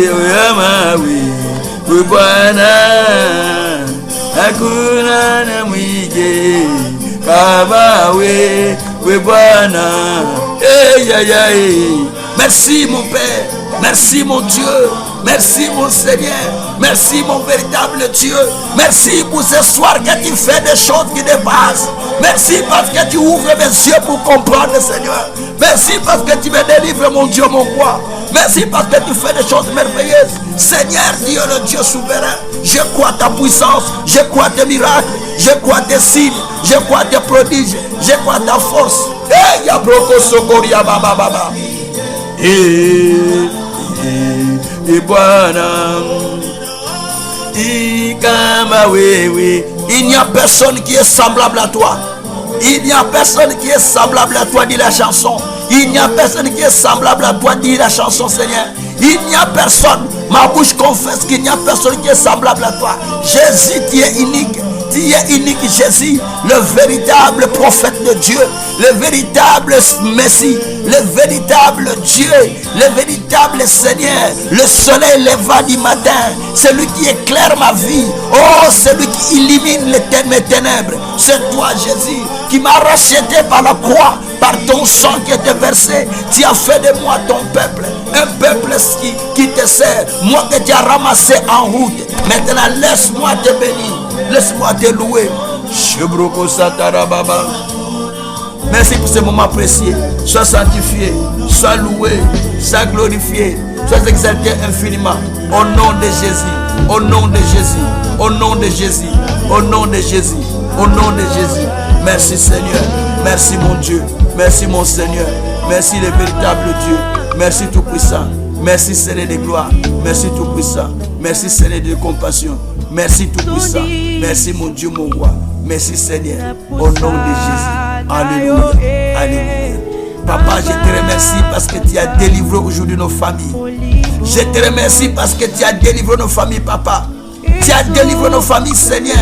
oyamawi. Wabwana hakuna nimije kabawe. Wabwana merci mon Père, merci mon Dieu, merci mon Seigneur, merci mon véritable Dieu. Merci pour ce soir que tu fais des choses qui dépassent. Merci parce que tu ouvres mes yeux pour comprendre, Seigneur. Merci parce que tu me délivres, mon Dieu, mon roi. Merci parce que tu fais des choses merveilleuses. Seigneur, Dieu, le Dieu souverain, je crois ta puissance, je crois tes miracles, je crois tes signes, je crois tes prodiges, je crois ta force. Eh, Yabroko Sokoria Baba Baba. Il n'y a personne qui est semblable à toi. Il n'y a personne qui est semblable à toi, dit la chanson. Il n'y a personne qui est semblable à toi, dit la chanson, Seigneur. Il n'y a personne. Ma bouche confesse qu'il n'y a personne qui est semblable à toi. Jésus, tu es unique. Tu es unique, Jésus, le véritable prophète de Dieu, le véritable Messie, le véritable Dieu, le véritable Seigneur, le soleil levant du matin, celui qui éclaire ma vie. Oh, celui qui illumine mes ténèbres. C'est toi, Jésus, qui m'as racheté par la croix, par ton sang qui était versé. Tu as fait de moi ton peuple, un peuple qui te sert, moi que tu as ramassé en route. Maintenant, laisse-moi te bénir, laisse-moi te louer. Shebroko Satara Baba. Merci pour ce moment précieux. Sois sanctifié, sois loué, sois glorifié, sois exalté infiniment. Au nom de Jésus, au nom de Jésus, au nom de Jésus, au nom de Jésus, au nom de Jésus. Merci Seigneur, merci mon Dieu, merci mon Seigneur, merci le véritable Dieu, merci Tout-Puissant, merci Seigneur de gloire, merci Tout-Puissant, merci Seigneur de compassion, merci Tout-Puissant, merci mon Dieu, mon roi, merci Seigneur, au nom de Jésus. Alléluia, alléluia. Papa, je te remercie parce que tu as délivré aujourd'hui nos familles. Je te remercie parce que tu as délivré nos familles, Papa. Tu as délivré nos familles, Seigneur.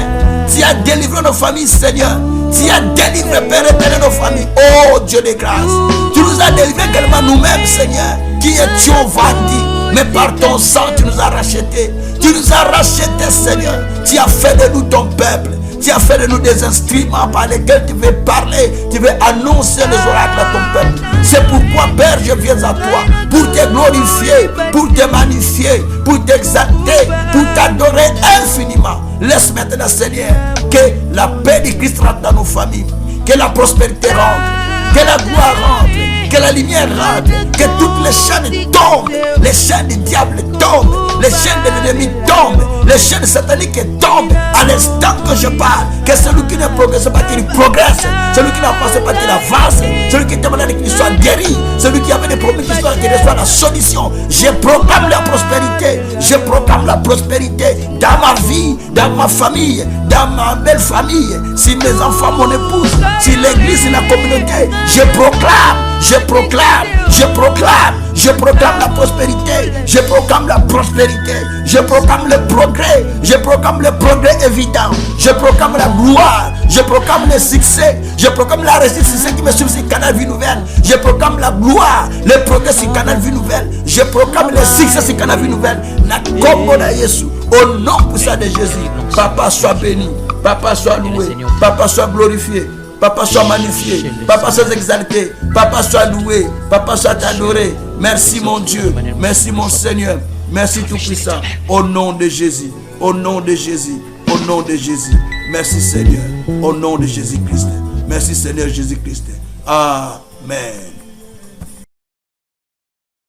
Tu as délivré nos familles, Seigneur. Tu as délivré, Père éternel, nos familles. Oh Dieu de grâce. Tu nous as délivré également nous-mêmes, Seigneur, qui étions vendus. Mais par ton sang, tu nous as rachetés. Tu nous as rachetés, Seigneur. Tu as fait de nous ton peuple. Tu as fait de nous des instruments par lesquels tu veux parler, tu veux annoncer les oracles à ton peuple. C'est pourquoi, Père, je viens à toi pour te glorifier, pour te magnifier, pour t'exalter, pour t'adorer infiniment. Laisse maintenant, Seigneur, que la paix de Christ rentre dans nos familles, que la prospérité rentre, que la gloire rentre, que la lumière rentre, que toutes les chaînes tombent, les chaînes du diable tombent, les chaînes de l'ennemi tombent, les chaînes sataniques tombent à l'instant que je parle. Que celui qui ne progresse pas, qu'il progresse, celui qui n'avance pas, qu'il avance, celui qui est malade, qu'il soit guéri, celui qui avait des problèmes, qu'il reçoit la solution. Je proclame la prospérité, je proclame la prospérité dans ma vie, dans ma famille, dans ma belle famille, si mes enfants, mon épouse, si l'église, si la communauté, je proclame, je proclame, je proclame, je proclame la prospérité, je proclame la prospérité, je proclame le progrès, je proclame le progrès évident, je proclame la gloire, je proclame le succès, je proclame la réussite, c'est ce qui me suit sur Canal Vie Nouvelle, je proclame la gloire, le progrès sur Canal Vie Nouvelle, je proclame le succès sur Canal Vie Nouvelle, la combo de Jésus, au nom puissant de Jésus. Papa soit béni, Papa soit loué, Papa soit glorifié, Papa soit magnifié, Papa soit exalté, Papa soit loué, Papa soit adoré. Merci mon Dieu, merci mon Seigneur, merci Tout-Puissant. Au nom de Jésus, au nom de Jésus, au nom de Jésus. Merci Seigneur, au nom de Jésus-Christ. Merci Seigneur Jésus-Christ. Amen.